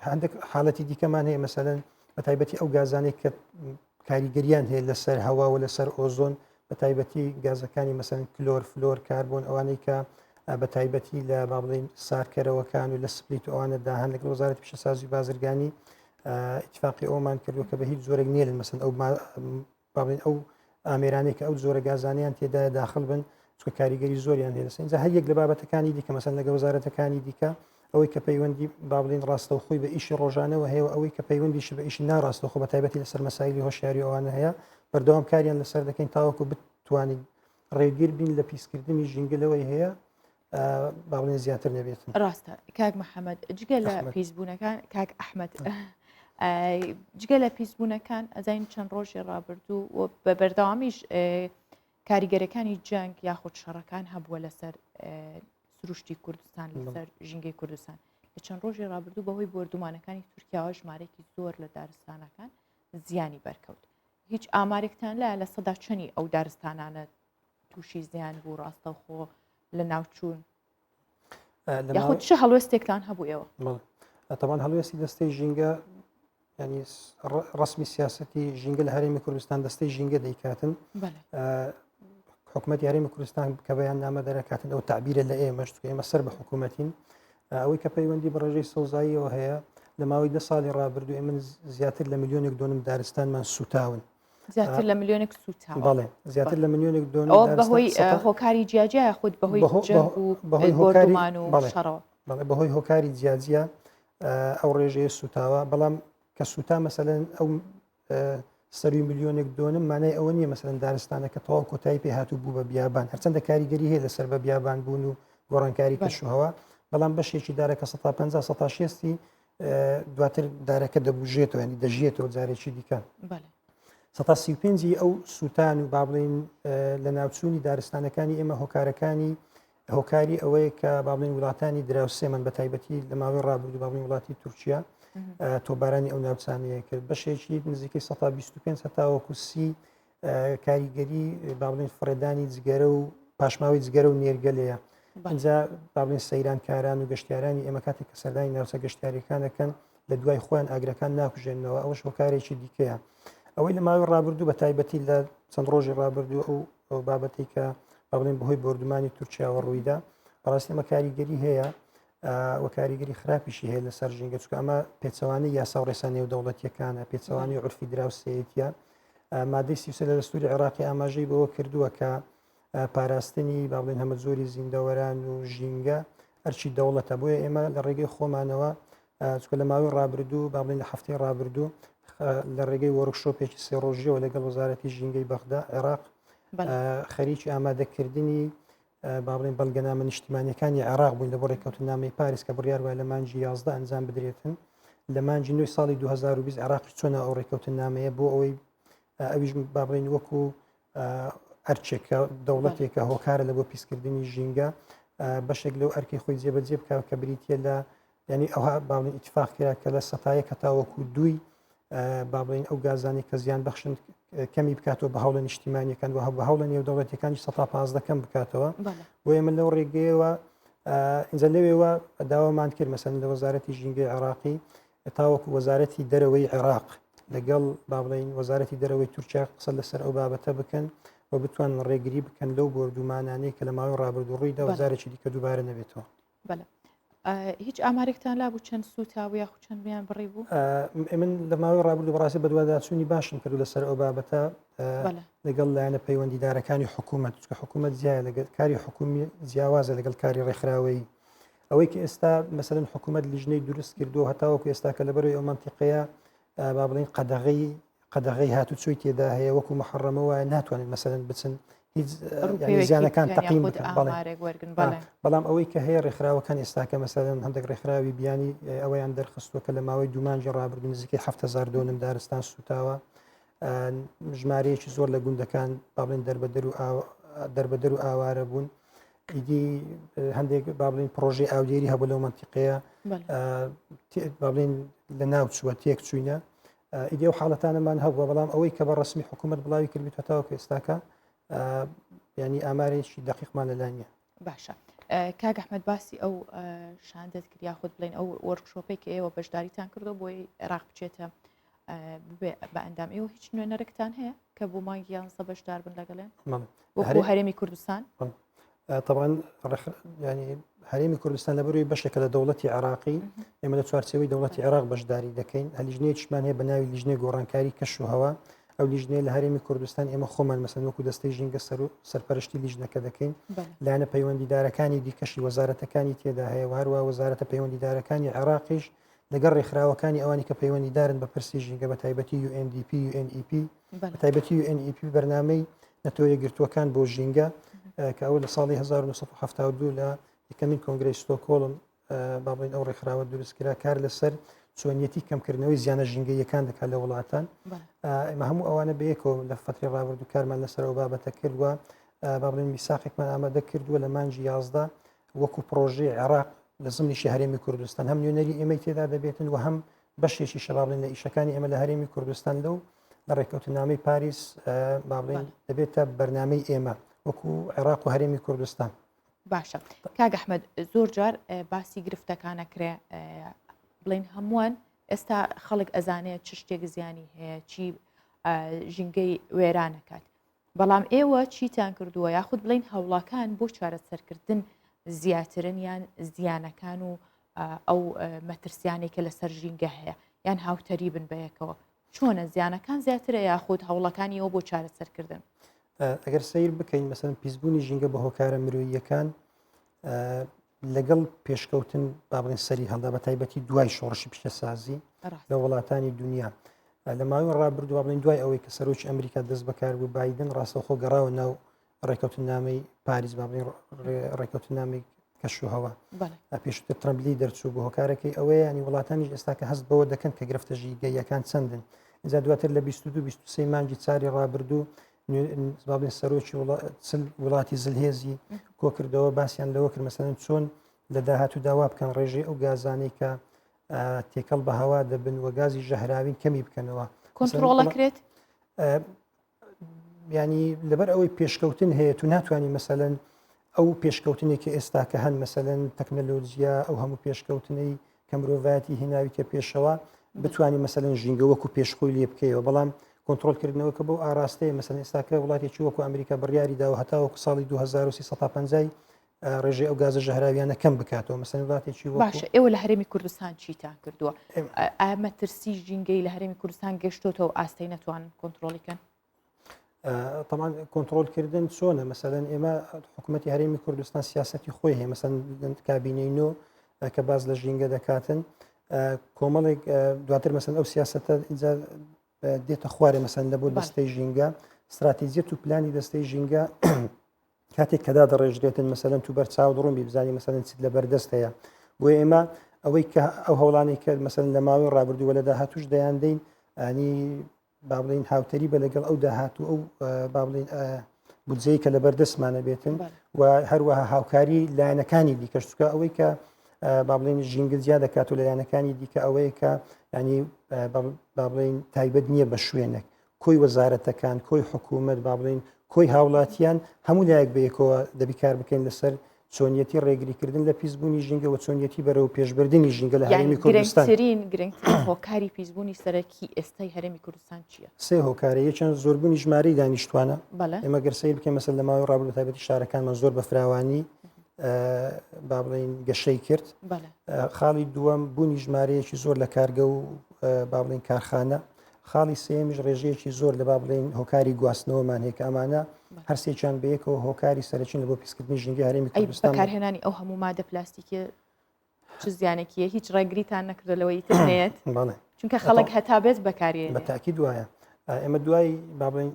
هەندێک حاڵەتی دیکەمان هەیە مەسەلەن بە تایبەتی ئەو گازانێک کە کاریگەریان هەیە لەسەر هەوا و لەسەر ئۆزۆن بە تایبەتی گازەکانی مەسەن کلۆر فلۆر کاربۆن ئەوانەی کە بە تایبەتی لە باڵین سارکەرەوەکان و لە سپلیت و ئەوانە داهان لەگەڵ وەزارەتی پیشەسازی و بازرگانی اتفاقی ئەومان کردووە کە بە هیچ زۆرێک نێرن مەسەن ئەو باڵین ئەو ئامێرانێک کە ئەو زۆرە گازانیان تێدایە داخل بن چکە کاریگەری زۆریان هەیە لەسەر هەر یەک لە بابەتەکانی دیکە مەسەن لەگە وەزارەتەکانی دیکە ئەوەی کە پەیوەندی با بڵین ڕاستەوخۆی بە ئیشی ڕۆژانەوە هەیە ئەوەی کە پەیوەندیش بە ئیشی ناڕاستەوخۆ بە تایبەتی لەسەر مەسایلی هۆشیاری ئەوانە هەیە بەردەوام کاریان لەسەر دەکەین تاوەکو بتوانین ڕێگیر بین لە پیسکردنی ژینگەلەوەی هەیە با بڵێن زیاتر نەبێتن. ڕاستە کاک محەممەد جگە لە پیسبوونەکان کاک ئەحمەد جگە لە پیسبوونەکان ئەزین چەند ڕۆژی ڕابردوو و بە بەردەوامیش کاریگەرەکانی جەنگ یاخود شەڕەکان هەبووە لەسەر سروشتی کوردستان لەسەر ژینگەی کوردستان لە چەند ڕۆژی ڕابردوو بەهۆی بردومانەکانی تورکیاوە ژمارەی زۆر لە دارستانەکان زیانی بەرکەوت هیچ ئامارێکتان لە سەدا چەنی ئەو دارستانانە تووشی زیان بوو ڕاستەوخۆ لە ناوچوون یاخود چه هەڵوێستێکتان هەبوو ئێوە تەوان هەڵوێستی دەستەی ژینگە ینی ڕسمی سیاسەتی ژینگە لە هەرێمی کوردستان دەستەی ژینگە دەیکاتن حکوومەت یاریمی کوردستان کە بەیان نامە دەرەکاتن ئەو تعبیرە لە ئێمەش ئێمە سەر بە حکوومەتین ئەوەی کە پەیوەندی بە ڕێژەی سەوزاییەوە هەیە لە ماوەی 10 ساڵی ڕابردوو ئێمە زیاتر لە ملیۆنێک دۆنم دارستانمان سوتاون زیاتر لە ملیۆنێک سوتاون بەڵێ زیاتر لە ملیۆنێک دۆن بەهۆی هۆکاری جیاجیا خودت بەهۆی هۆکارمان و شەڕەوە بەهۆی هۆکاری جیاجیا ئەو ڕێژەیە سوتاوە بەڵام کە سوتا مەسەلەن ئەو سەروی ملیۆنێک دۆنم مانای ئەوە نییە مەسەرەن دارستانەکە تەواو کۆتایی پێ هاتوو بوو بە بیابان هەرچەندە کاریگەری هەیە لەسەر بە بیابان بوون و گۆڕانکاری کەشوهەوە بەڵام بەشێکی دارەکە 150 دواتر دارەکە دەبژێتەوە ینی دەژێتەوە جارێکی دیکە 135 ئەو سووتان و با بڵین لە ناوچوونی دارستانەکانی ئێمە هۆکارەکانی هۆکاری ئەوەیە کە با بڵین وڵاتانی دراوسێمان بە تایبەتی لە ماوەی ڕابردوو با بڵین وڵاتی تورکیا تۆبارانی ئەو ناوچانەیە کرد بەشێکی نزیکەی 125 هەتاوەکو 30 کاریگەری با بڵین فڕێدانی جگەرە و پاشماوی جگەرە و نێرگەلەیە اینجا با بڵین سەیرانکاران و گەشتیارانی ئێمە کاتێک کە سەردانی ناوچە گەشتیاریەکانەکەن لە دوای خۆیان ئاگرەکان ناکوژێنەوە ئەوەش هۆکارێکی دیکەیە ئەوەی لە ماوەی ڕابردوو بە تایبەتی لە چەند ڕۆژی ڕابردوو ئەو بابەتی کە با بڵین بەهۆی بردومانی تورکیاوە ڕوویدا بەڕاستی ئەمە کاریگەری هەیە وە کاریگەری خراپیشی هەیە لەسەر ژینگە چکە ئەمە پێچەوانی یاسا و ڕێسانی و دەوڵەتیەکانە پێچەوانی عورفی دراوسەیەتیە مادەی 33 لە دەستوری عێراقی ئاماژەی بەوە کردووە کە پاراستنی با بڵین هەمە زۆری زیندەوەران و ژینگە ئەرچی دەوڵەتە بۆیە ئێمە لە ڕێگەی خۆمانەوە چکە لە ماوەی ڕابردوو با بڵین لە هەفتەی ڕابردوو لە ڕێگەی وەرکشۆپێکی سێ ڕۆژیەوە لەگەڵ وەزارەتی ژینگەی بەغدا عێراق خەریکی ئامادەکردنی با بڵین بەڵگەنامە نیشتیمانیەکانی عێراق بووین لە بۆ ڕێککەوتنامەی پاریس کە بڕیار وای لە مانجی 11 ئەنجام بدرێتن لە مانجی 9 ساڵی 2020 عێراقی چۆنە ئەو ڕێککەوتنامەیە بۆ ئەوەی ئەویش با بڵین وەکو ئەرچێکە دەوڵەتێکە هۆکارە لە بۆ پیسکردنی ژینگە بەشێک لەو ئەرکی خۆی جێبەجێ بکە کە بریتە لە ینی ئەوها باڵین ئیتفاق کرا کە لە سەتایە کە تاوەکو دووی با بڵین ئەو گازانی کە زیان بەخشن کەمی بکاتەوە بە هەوڵە نیشتیمانیەکان و بە هەوڵە نێو دەوڵەتەکانی 115 کەم بکاتەوە بۆ ئێمە لەو ڕێگەیەوە ئینجا لەوێەوە داوامان کرد مەسەن لە وەزارەتی ژینگەی عێراقی تاوەکو وەزارەتی دەرەوەی عێراق لەگەڵ با بڵین وەزارەتی دەرەوەی تورکیا قسە لەسەر ئەو بابەتە بکەن و بتوان ڕێگری بکەن لەو بردومانانەی کە لە ماوەی ڕابردوو ڕوویدا وەزارێکی دیکە دووبارە نەبێتەوە. هیچ ئامارێکتان لابوو چەند سوتاوە یا چەند بیان بڕێ بوو؟ من لە ماوەی ڕابردوو بەڕاستی بە دوواداچوونی باشم کردو لەسەر ئەو بابەتە لەگەڵ لایەنە پەیوەندیدارەکانی حکوومەت چکە حکوومەت جیایە لەگەڵ کاری حکومی جیاوازە لەگەڵ کاری ڕێکخراوەی ئەوەی کە ئێستا مەسەرەن حکوومەت لیژنەی دروست کردو هەتاوەکو ئێستا کە لەبەرەوەی ئەو مەنتیقەیە با بڵین قەدەغەی هاتوچۆی تێدا هەیە وەکو محەڕەمەوە ناتوانێت مەسەرەن بچن هیچ زیانەکان تەقیم بەڵام ئەوەی کە هەیە ڕێکخراوەکان ئێستاکە مەسەرەن هەندێک ڕێکخراوی بیانی ئەوەیان دەرخستووە کە لە ماوەی دوومانجی ڕابردوو نزیکەی 7,000 دۆنم دارستان سوتاوە ژمارەیەکی زۆر لە گوندەکان با بڵین دەربەدەر و ئاوارە بوون ئیدی هەندێک با بڵین پرۆژەی ئاودێری هەبوو لەو مەنتیقەیە با بڵین لە ناو چووە تێک چوینە ئیدی ئەو حاڵەتانەمان هەبووە بەڵام ئەوەی کە بە ڕسمی حکوومەت بڵاوی کردبێتەوە تاوەکو ئێستاکە ینی ئامارێکی دقیقمان لەلا نییە. باشە کاک ئەحمەد باسی ئەو شاندت کرد یاخود بڵین ئەو وەرکشۆپێک کە ئێوە بەشداریتان کردو بۆی عێراق بچێتە بە ئەندام ئێوە هیچ نوێنەرێکتان هەیە کە بۆ مانگی 11 بەشدار بن لەگەڵێن وەکو هەرێمی کوردستان؟ طبعا ینی هەرێمی کوردستان لەبەروی بەشێکە لە دەوڵەتی عێراقی ئێمە لە چوارچێوەی دەوڵەتی عێراق بەشداری دەکەین هەلیژنەیەکیشمان هەیە بە ناوی لیژنەی گۆڕانکاری کەش و هەوا ئەو لیژنەیە لە هەرێمی کوردستان ئێمە خۆمان مەسەن وەکو دەستەی ژینگە سەرپەرشتی لیژنەکە دەکەین لایەنە پەیوەندیدارەکانی دیکەشی وەزارەتەکانی تێدا هەیە و هەروە وەزارەتە پەیوەندیدارەکانی عێراقیش لەگەڵ ڕێکخراوەکانی ئەوانی کە پەیوەندیدارن بە پرسی ژینگە بە تایبەتی UNDP UNEP بە تایبەتی UNEP بەرنامەی نەتۆ یەکگرتووەکان بۆ ژینگە کە ئەو لە ساڵی 1972 لە یەکەمین کۆنگرەی ستۆکۆڵم با بڵین ئەو ڕێکخراوە دروستکرا کار لەسەر چۆنیەتی کەمکردنەوەی زیانە ژینگەیەکان دەکات لە وڵاتان ئێمە هەموو ئەوانە بەیەکەوە لە فترەی ڕابردوو کارمان لەسەر ئەو بابەتە کردووە با بڵین میساقێکمان ئامادە کردووە لە مانجی 11 وەکو پرۆژەی عێراق لە زمنیشی هەرێمی کوردستان هەم نوێنەری ئێمەی تێدا دەبێتن و هەم بەشێکی شەڵابڵین لە ئیشەکانی ئێمە لە هەرێمی کوردستان لەو لە ڕێکەوتنامەی پاریس با بڵین دەبێتە بەرنامەی ئێمە وەکو عێراق و هەرێمی کوردستان. باشە کاک ئەحمەد زۆر جار باسی گرفتەکانەکرێ بڵین هەمووان ئێستا خەڵک ئەزانێت چ شتێک زیانی هەیە چی ژینگەی وێرانەکات بەڵام ئێوە چیتان کردووە یاخود بڵین هەوڵەکان بۆ چارەسەرکردن زیاترن یان زیانەکان و ئەو مەترسیانێکە لەسەر ژینگە هەیە یان هاوتەری بن بەیەکەوە چۆنە زیانەکان زیاترە یاخود هەوڵەکانی ئەوە بۆ چارەسەرکردن ئەگەر سیر بکەین مەسەن پیسبوونی ژینگە بە هۆکارە مرۆییەکان لەگەڵ پێشکەوتن با بڵین سەری هەڵدا بە تایبەتی دوای شۆڕشی پیشەسازی لە وڵاتانی دنیا لە ماوەی ڕابردووە بڵین دوای ئەوەی کە سەرۆکی ئەمریکا دەست بەکار بوو بایدن ڕاستەوخۆ گەڕاوە ناو ڕێکەوتنامەی پاریس با بڵین ڕێکەوتنامەی کەشوهەوە پێشتر ترەمپلی دەرچوو بۆ هۆکارەکەی ئەوەیە ینی وڵاتانیش ئێستا کە هەست بەوە دەکەن کە گرفتە ژینگەیەکان چەندن اینجا دواتر لە 22-23 مانگی چاری ڕابردوو بابڵین سەرۆکی وڵاتی زلهێزی کۆکردەوە باسییان لەوە کرد مەسەن چۆن لە داهاتوو داوا بکەن ڕێژەی ئەو گازانەی کە تێکەڵ بە هەوا دەبن و گازی ژەهراوین کەمی بکەنەوە کۆنتڕۆڵەکرێت ینی لەبەر ئەوەی پێشکەوتن هەیە تو ناتوانانی مەسەلەن ئەو پێشکەوتنێکی ئێستا کە هەن مەسەلەن تەکنەلۆجییا ئەو هەموو پێشکەوتنەی کە مرۆڤایەتی هێناویکە پێشەوە بتوانانی مەسەلەن ژینگە وەکو پێشخۆی لێ بکەیەوە بەڵام کۆنتترۆلکردنەوەکە بۆ ئاراستەیە مەسەن ئێستاکە وڵاتێکی وەکو ئەمریکا بڕیاری داوە هەتاوەکو ساڵی 2350 ڕێژەی ئەو گازە ژەهراویانە کەم بکاتەوە مەسەن وڵاتێکی باشە ئێوە لە هەرێمی کوردستان چیتان کردووە ئامە ترسی ژینگەی لە هەرێمی کوردستان گەشتۆتەوە ئاستەی نەتوانن کۆنتترۆلیکەن طبعا کۆنتترۆلکردن چۆنە مەسەلەن ئێمە حکوومەتی هەرێمی کوردستان سیاسەتی خۆی هەیە مەسەن کابینەی نۆ کە باز لە ژینگە دەکاتن کۆمەڵێک دواتر مەسەن ئەو سیاسەتە دێتە خوارێ مەسەن لە بۆ دەستەی ژینگە استراتیزیەت و پلانی دەستەی ژینگە کاتێک کەدا دەڕێژرێتن مەسەلەن تو بەرچاو دڕۆمی بزانانی مەسەلەن چیت لە بەردەست هەیە بۆ ئێمە ئەوەی کە ئەو هەوڵانی کرد مەسەلەن لە ماوەی ڕابردووە لە داهاتوش دەیاندەین ئەنی با بڵین هاوتەری بە لەگەڵ ئەو داهاتوو ئەو با بڵین بودجەی کە لە بەردەستمانە بێتن و هەروەها هاوکاری لایەنەکانی دیکەش چکە ئەوەی کە با بڵین ژینگە زیاد دەکات و لایەنەکانی دیکە ئەوەیە کە ینی با بڵین تایبەت نییە بە شوێنێک کۆی وەزارەتەکان کۆی حکوومەت با بڵین کۆی هاوڵاتیان هەموو لایەک بەیەکەوە دەبیکار بکەین لەسەر چۆنیەتی ڕێگریکردن لە پیسبوونی ژینگە و چۆنیەتی بەرەو پێشبردننی ژینگە لە هەرێمی کوردستان گرنگترین هۆکاری پیسبوونی سەرەکی ئێستای هەرێمی کوردستان چییە؟ سێ هۆکارەیە چەند زۆربوونی ژمارەی دانیشتوانە ئێمە گەرسەی بکەین مەسەل لە ماوەی ڕابردوو تایبەتی شارەکانمان زۆر بە فراوانی با بڵین گەشەی کرد خاڵی دووەم بوونی ژمارەیەکی زۆر لە کارگە و با بڵین کارخانە خاڵی سێمیش ڕێژەیەکی زۆر لە با بڵین هۆکاری گواستنەوەمان هەیە کە ئەمانە هەرسێکیان بەیەکەوە هۆکاری سەرچین لە بۆ پیسکردنی ژینگە هەرێمی کوردستان بەکارهێنانی ئەو هەموو مادە پلاستیکی چ زیانێکیە هیچ ڕێگریتان نەکردەوەی ترنێت چونکە خەڵک هەتا بێت بەکارێ بە تاکید وایە ئێمە دوای با بڵین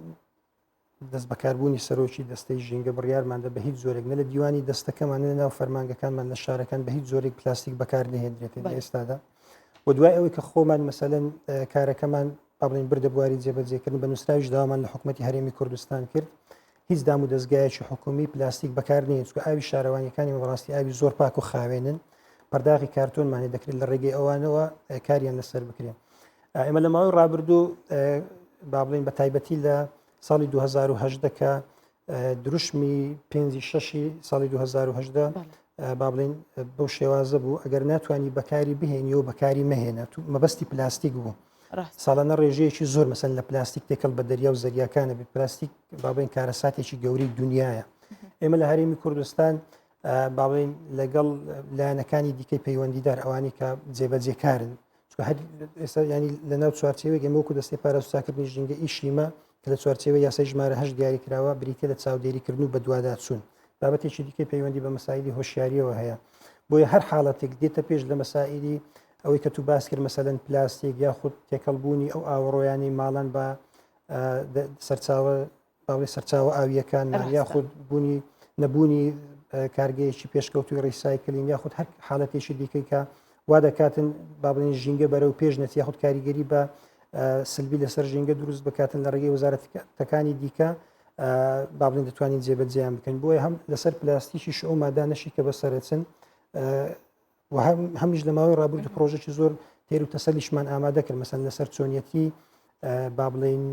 دەست بەکاربوونی سەرۆکی دەستەی ژینگە بڕیارماندا بە هیچ زۆرێک نە لە دیوانی دەستەکەمان ناو فەرمانگەکانمان لە شارەکان بە هیچ زۆرێک پلاستیک بەکار نهێنرێت لە ئێستادا و دوای ئەوەی کە خۆمان مەسەلەن کارەکەمان با بڵین بردە بواری جێبەجێکردن بە نووسراویش داوامان لە حکوومەتی هەرێمی کوردستان کرد هیچ دام و دەستگایەکی حکومی پلاستیک بەکار نێت چکە ئاوی شارەوانیەکانی بەڕاستی ئاوی زۆر پاک و خاوێنن پەرداغی کارتۆنمانی دەکرێت لە ڕێگەی ئەوانەوە کاریان لەسەر بکرێن ئێمە لە ماوەی ڕابردوو با بڵین بە تایبەتی لە ساڵی 2010 کە دروشمی 5/6 ساڵی 2010 با بڵین بەو شێوازە بوو ئەگەر ناتوانانی بەکاری بهێنی و بەکاری مەهێنە مەبەستی پلاستیک بوو ساڵانە ڕێژەیەکی زۆر مەسەن لە پلاستیک تێکەڵ بە دەریا و زەریاکانە بێت پلاستیک بابین کارەساتێکی گەورەی دنیاە ئێمە لە هەرێمی کوردستان باڵین لەگەڵ لایەنەکانی دیکەی پەیوەندیدار ئەوانی کە جێبەجێکارن ئێستا ینی لە ناو چوارچێوەی گەمەوەکو دەستی پاراستاکردنی ژینگە ئیشیمە کە لە چوارچێوە یاسای ژمارە هەشت دیاری کراوە بریتە لە چاودێریکردن و بە دووادار چوون بابەتێکی دیکە پەیوەندی بە مەسایلی هۆشیاریەوە هەیە بۆیە هەر حاڵەتێک دێتە پێش لە مەسائلی ئەوەی کە تو باس کرد مەسەلەن پلاستیک یاخود تێکەڵبوونی ئەو ئاوەڕۆیانی ماڵەن بە سەرچاوە باڵی سەرچاوە ئاویەکان یاخود بوونی نەبوونی کارگەیەکی پێشکەوتوی ڕیسایکلین یاخود هەر حاڵەتێکی دیکەی کە وا دەکاتن با بڵێن ژینگە بەرەو پێش نەچ یاخود کاریگەری بە سلبی لەسەر ژینگە دروست بکاتن لە ڕێگەی وەزارەتەکانی دیکە با بڵێن دەتوانین جێبەجێیان بکەن بۆیە هەم لەسەر پلاستیکیش ئەو مادانەشی کە بەسەرچن هەمیش لە ماوەی ڕابردوو پرۆژێکی زۆر تێر و تەسەلیشمان ئامادە کرد مەسەن لەسەر چۆنیەتی با بڵێن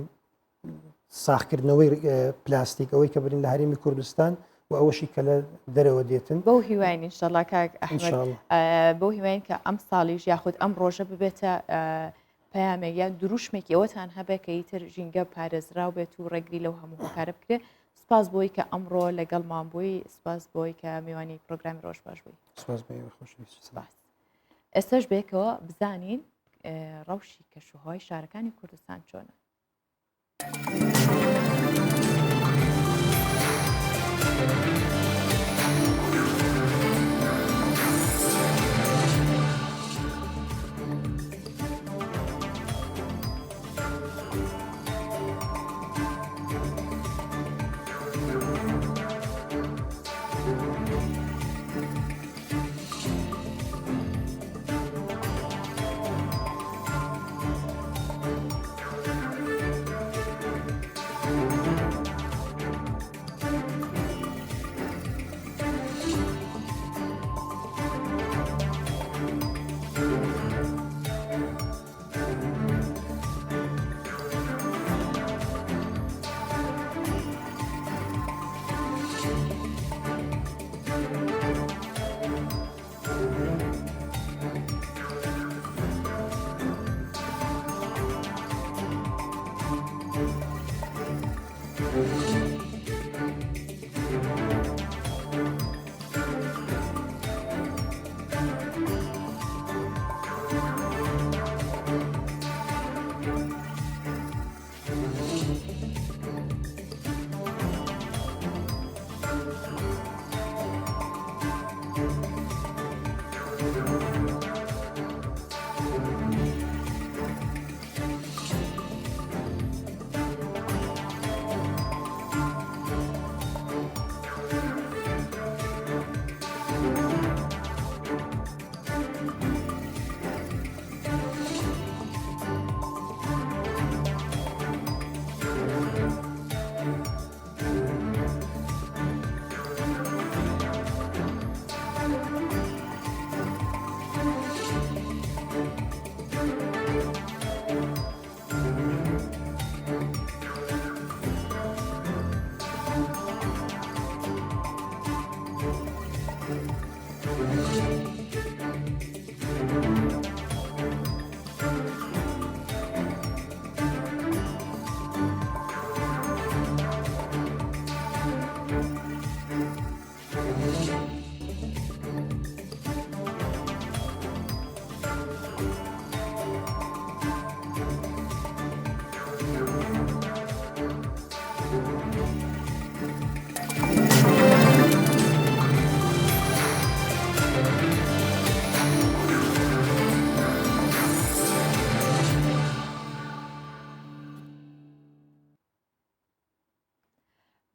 ساختکردنەوەی پلاستیک ئەوەی کە برین لە هەرێمی کوردستان و ئەوەشی کە لە دەرەوە دێتن بەو هیوانی ئینشەڵا کاک ئەحمەد بۆ هیوان کە ئەم ساڵیش یاخود ئەم ڕۆژە ببێتە پەیامێک یان دروشمێکی ئەوەتان هەبێ کە ئیتر ژینگە پارێزراو بێت و ڕێگری لەو هەموو هۆکارە بکرێ سپاس بۆی کە ئەمڕۆ لەگەڵمان بووی سپاس بۆی کە میوانی پرۆگرامی ڕۆژ باش بووی سپاس ئێستاش بێکەوە بزانین ڕەوشی کەشوهۆی شارەکانی کوردستان چۆنە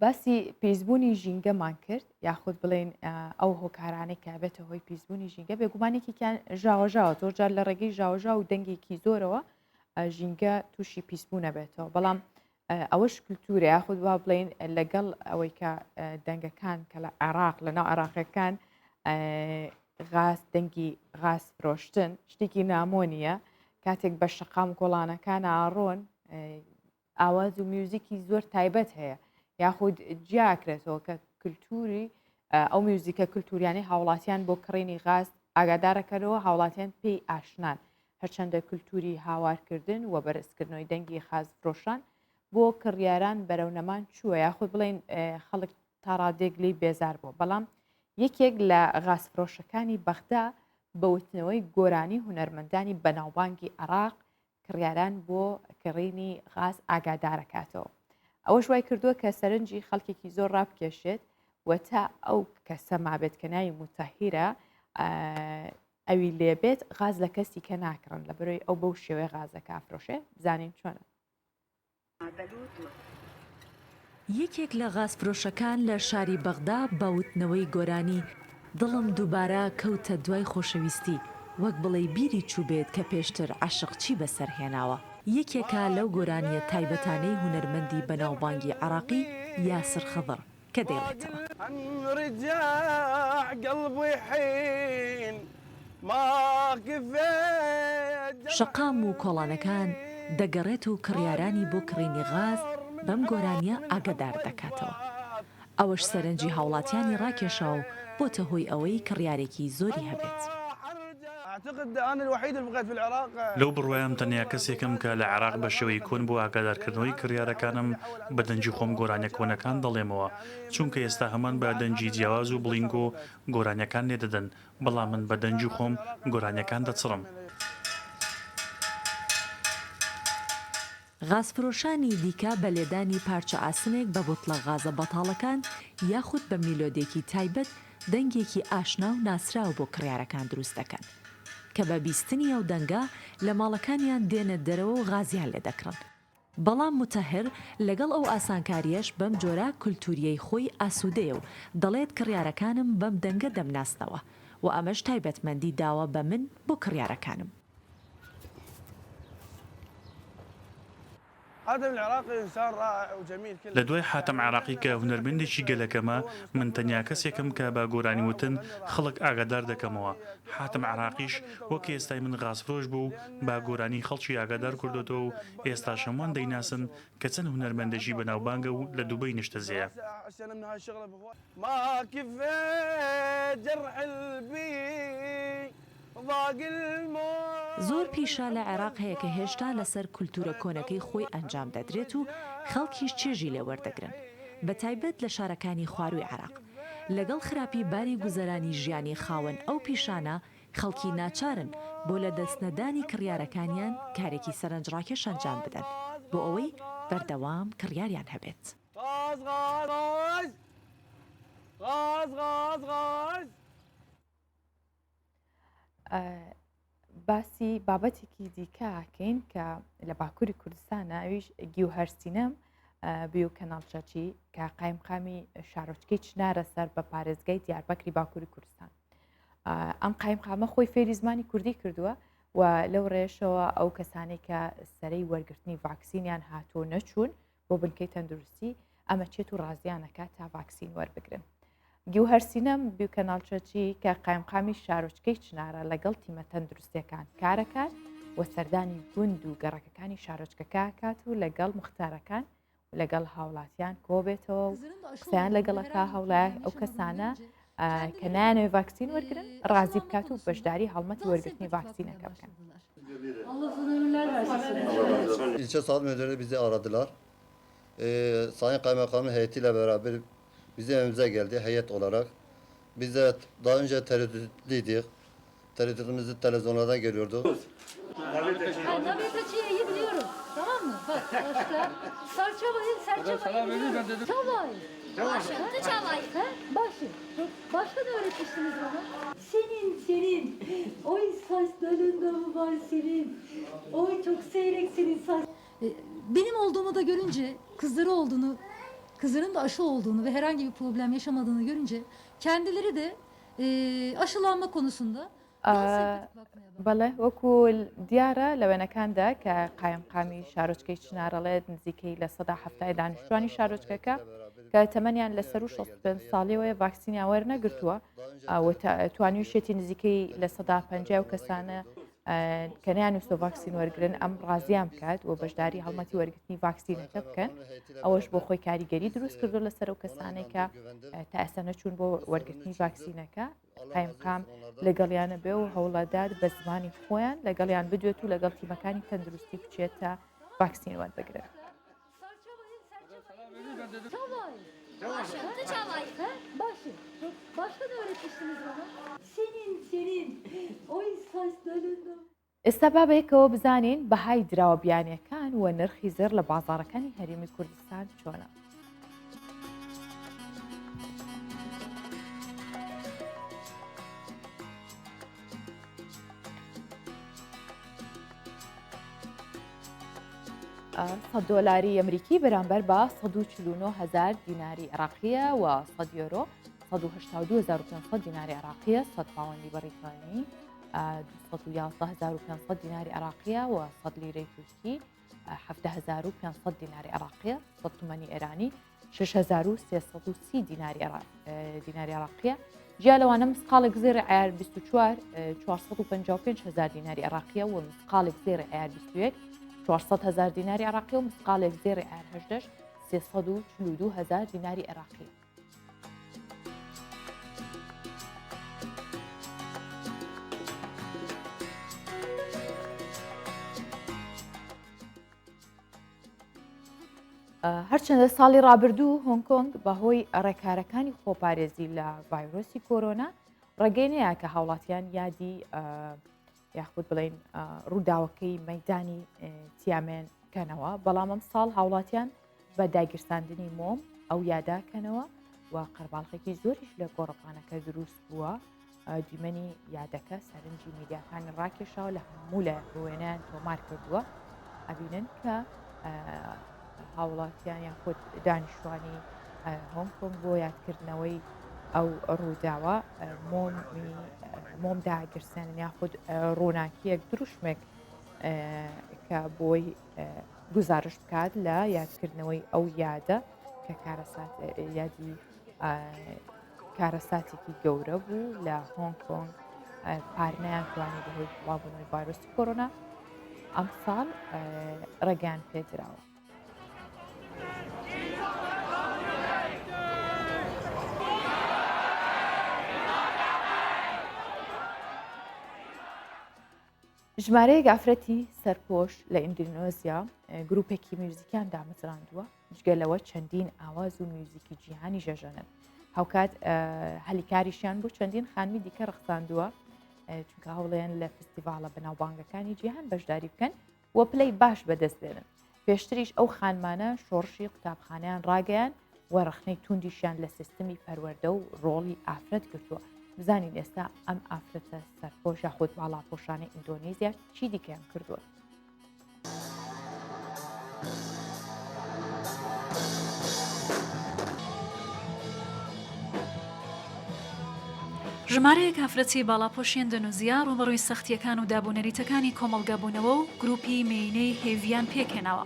باسی پیسبوونی ژینگەمان کرد یاخود بڵێن ئەو هۆکارانەی کە بێتە هۆی پیسبوونی ژینگە بێگومانێکیان ژاوەژاوە زۆر جار لە ڕێگەی ژاوەژا و دەنگێکی زۆرەوە ژینگە تووشی پیسبوونە بێتەوە بەڵام ئەوەش کللتورە یاخود وا بڵێن لەگەڵ ئەوەی کە دەنگەکان کە لە عێراق لەناو عێراقیەکان دەنگی غاز فرۆشتن شتێکی نامۆنیە کاتێک بە شەقام گۆڵانەکان ئاڕۆن ئاواز و میوزیکی زۆر تایبەت هەیە یاخود جیاکرێتەوە کە کللتوری ئەو میوزیکە کللتوریانی هاوڵاتیان بۆ کڕینی غاز ئاگادارەکەرەوە هاوڵاتیان پێی ئاشنان هەرچەندە کللتوری هاوارکردن و بەرزکردنەوەی دەنگی خاز فرۆشان بۆ کڕیاران بەرەونەمان چووە یاخود بڵێن خەڵک تا ڕادێک لی بێزار بوو بەڵام یەکێک لە غازفرۆشەکانی بەغدا بەوتنەوەی گۆرانی هونەرمەندانی بەناوبانگی عێراق کڕیاران بۆ کڕینی غاز ئاگادارەکاتەوە. ئەوەش وای کردووە کە سەرنجی خەڵکێکی زۆر ڕابکێشێت و تا ئەو کەسە مابێت کە ناوی متەهیرە ئەوی لێبێت غاز لە کەسی کە ناکڕن لە بەرەوەی ئەو بەو شێوەیە غازەکە ئافرۆشێ بزانین چۆنە. یەکێک لە غازفرۆشەکان لە شاری بەغدا باوتنەوەی گۆرانی دڵم دووبارە کەوتە دوای خۆشەویستی وەک بڵێ بیری چوبێت کە پێشتر عاشقچی بەسەرهێناوە. یەکێکە لەو گۆرانیە تایبەتانەی هونەرمەندی بەناوبانگی عێراقی یاسر خەضر کە دەیڵێتەوە. شەقام و کۆڵانەکان دەگەڕێت و کڕیارانی بۆ کڕینی غاز بەم گۆرانیە ئاگدار دەکاتەوە. ئەوەش سەرنجی هاوڵاتیانی ڕاکێشا و بۆتە هۆی ئەوەی کڕیارێکی زۆری هەبێت. لەو بڕوایم تەنیا کەسێکم کە لە عێراق بە شێوەی کۆن بۆ ئاگادارکردنەوەی کڕیارەکانم بە دەنجی خۆم گۆرانیە کۆنەکان دەڵێمەوە، چونکە ئێستا هەمان بە دەنجی جیاواز و بڵینگ و گۆرانیەکان لێدەدەن، بەڵام من بە دەنجی خۆم گۆرانیەکان دەچڕم. غازفرۆشانی دیکە بە لێدانی پارچە ئاسنێک بە بوتڵە غازە بەتاڵەکان یاخود بە میلۆدێکی تایبەت دەنگێکی ئاشنا و ناسراو بۆ کڕیارەکان دروست دەکەن کە بە بیستنی ئەو دەنگە لە ماڵەکانیان دێنە دەرەوە و غازیان لێ دەکڕن. بەڵام متەهر لەگەڵ ئەو ئاسانکاریەش بەم جۆرە کولتوریەی خۆی ئاسوودەیە و دەڵێت کڕیارەکانم بەم دەنگە دەمناستنەوە و ئەمەش تایبەتمەندی داوە بە من بۆ کڕیارەکانم. لە دوای حاتەم عێراقی کە هونەرمەندێکی گەلەکەمە، من تەنیا کەسێکم کە بە گۆرانی وتن خەڵک ئاگادار دەکەمەوە. حاتەم عێراقیش وەک ئێستای من غازفرۆش بوو با گۆرانی خەڵکی ئاگادار کردوتەوە و ئێستا شەموان دەیناسن کە چەند هونەرمەندێکی بەناوبانگە و لە دووبەی نیشتەجێیە. زۆر پیشە لە عێراق هەیە کە هێشتا لەسەر کولتورە کۆنەکەی خۆی ئەنجام دەدرێت و خەڵکیش چێژی لێ وەردەگرن، بە تایبەت لە شارەکانی خواروی عێراق. لەگەڵ خراپی باری گوزەرانی ژیانی خاوەن ئەو پیشانە خەڵکی ناچارن بۆ لە دەستنەدانی کڕیارەکانیان کارێکی سەرنجڕاکێش ئەنجام بدەن بۆ ئەوەی بەردەوام کڕیاریان هەبێت. باسی بابەتێکی دیکەکەین کە لە باکووری کوردستانە ئەویش گیوهەرسینەم بیو کەناڵچەچی کە قایمقامی شارۆچکەی چنارە سەر بە پارێزگای دیاربەکری باکووری کوردستان. ئەم قایمقامە خۆی فێری زمانی کوردی کردووە و لەو ڕێژەوە ئەو کەسانی کە سەرەی وەرگرتنی ڤاکسینیان هاتۆ نەچوون بۆ بنکەی تەندروستی ئەمە چێت و ڕازیانەکە تا ڤاکسین وەربگرن. گیوهەرسینەم بیو کەناڵچەچی کە قایمقامی شارۆچکەی چنارە لەگەڵ تیمە تەندروستیەکان کارەکات و سەردانی گوند و گەڕەکەەکانی شارۆچکەکە کات و لەگەڵ مختارەکان و لەگەڵ هاوڵاتیان کۆبێتەوە و قسەیان لەگەڵەکە هەوڵای ئەو کەسانە کە نایانەوێ ڤاکسین وەرگرن ڕازی بکات و بەشداری هەڵمەتی وەرگرتنی ڤاکسینەکە بکەن. İlçe Sağlık Müdürlüğü bizi aradılar. Sayın Kaymakamın heyetiyle beraber bizim evimize geldi heyet olarak. Biz de daha önce tereddütlüydük. Tereddütümüzü televizyonlardan görüyorduk. Nabiyetçiyi biliyorum. Tamam mı? Bak başka. Serçabayı biliyorum. Çalay. Başladı çalay. Başı. Başka ne öğretmiştiniz bana? Senin. Oy saçlarında mı var senin? Oy çok seyrek senin saç. Benim olduğumu da görünce kızları olduğunu, kızların da aşı olduğunu ve herhangi bir problem yaşamadığını görünce kendileri de aşılanma konusunda بەڵێ وەکو دیارە لەوێنەکاندا کە قایمقامی شارۆچکەی چنارەڵێت نزیکەی لە ١٧ دانیشتوانی شارۆچکەکە کە تەمەنیان لەسەر و 65 ساڵیەوەی ڤاکسینیان وەرنەگرتووە توانیویشێتی نزیکەی لە 150 و کەسانە کە نیانویستۆ ڤاکسین وەرگرن ئەم ڕازیان بکات و بەشداری هەڵمەتی وەرگرتنی ڤاکسینەکە بکەن. ئەوەش بۆ خۆی کاریگەری دروست کردو لەسەر ئەو کەسانێک کە تا ئێستا نەچوون بۆ وەرگرتنی ڤاکسینەکە قایمقام لەگەڵیانە بێ و هەوڵەدار بە زمانی خۆیان لەگەڵیان بدوێت و لەگەڵ تیمەکانی تەندروستی بچێتە ڤاکسین وەربگرن. Başka ne öğretmiştiniz bana? Senin. ئۆی ساستەلێنە ئێستا بابێکەوە بزانین بەهای دراوەبیانیەکان و نرخی زر لە بازاڕەکانی هەرێمی کوردستان چۆنە. $100 ئەمریکی بەرامبەر بە 149,000 دیناری عێراقیە و 100 یۆرۆ 182,500 دیناری عێراقیە، 100 پاوەندی بەریتانی 211,500 دیناری عێراقیە و 100 لیرەی تورکی 17,500 دیناری عێراقیە، 100 تومانی ئێرانی 6,330 دیناری عێراقیە. جیا لەوانە مسقالێک زێر عیار 24 455,000 دیناری عێراقیە و مسقالێک زێر عیار 21 400,000 دیناری عێراقی و مسقالێک زێر عیار 18 342,000 دیناری عێراقی. هەرچەندە ساڵی ڕابردوو هۆنگ کۆنگ بەهۆی ڕێکارەکانی خۆپارێزی لە ڤایرۆسی کۆرۆنا ڕێگەینەیە کە هاوڵاتیان یادی یاخود بڵین ڕووداوەکەی مەیدانی تیامێن کەنەوە، بەڵام ئەم ساڵ هاوڵاتیان بە داگیرساندنی مۆم ئەو یاداکەنەوە و قەرباڵغێکی زۆریش لە گۆڕەپانەکە دروست بووە. دیمەنی یادەکە سەرنجی میدیاکانی ڕاکێشاوە لە هەموو لە وێنیان تۆمار کردووە. ئەبینن کە هاوڵاتیان یاخود دانیشتوانی هۆنگ کۆنگ بۆ یادکردنەوەی ئەو ڕووداوە مۆم داگیرسێنن یاخود ڕووناکیەک دروشمێک کە بۆی گزارش بکات لە یادکردنەوەی ئەو یادە کە یادی کارەساتێکی گەورە بوو لە هۆنگ کۆنگ پارنیان توانی بەهۆی بڵاوبوونەوەی ڤایرۆسی کۆرۆنا ئەم ساڵ ڕێگەیان پێدراوە. ژمارەیەک ئافرەتی سەرپۆش لە ئیندۆنێزیا گروپێکی میوزیکیان دامەزراندووە، جگەلەوە چەندین ئاواز و میوزیکی جیهانی ژەژەنن. هاوکات هەلیکاریشیان بۆ چەندین خانمی دیکە ڕخساندووە چونکە هەوڵیان لە فستیڤالە بەناوبانگەکانی جیهان بەشداری بکەن و پلەی باش بەدەست بێنن. پێشتریش ئەو خانمانە شۆڕشی قوتابخانەیان ڕاگەیان و رەخنەی توندیشیان لە سیستمی پەروەردە و ڕۆڵی ئافرەت کردووە. بزانین ئێستا ئەم ئافرەتە سەرپۆش یاخود باڵاپۆشانەی ئیندۆنێزیا چی دیکەیان کردووە. ژمارەیەک ئافرەتی باڵاپۆشی ئیندۆنێزیا ڕوبەڕووی سەختیەکان و دابوونەریتەکانی کۆمەڵگەبوونەوە و گروپی مێینەی هێڤیان پێکهێناوە.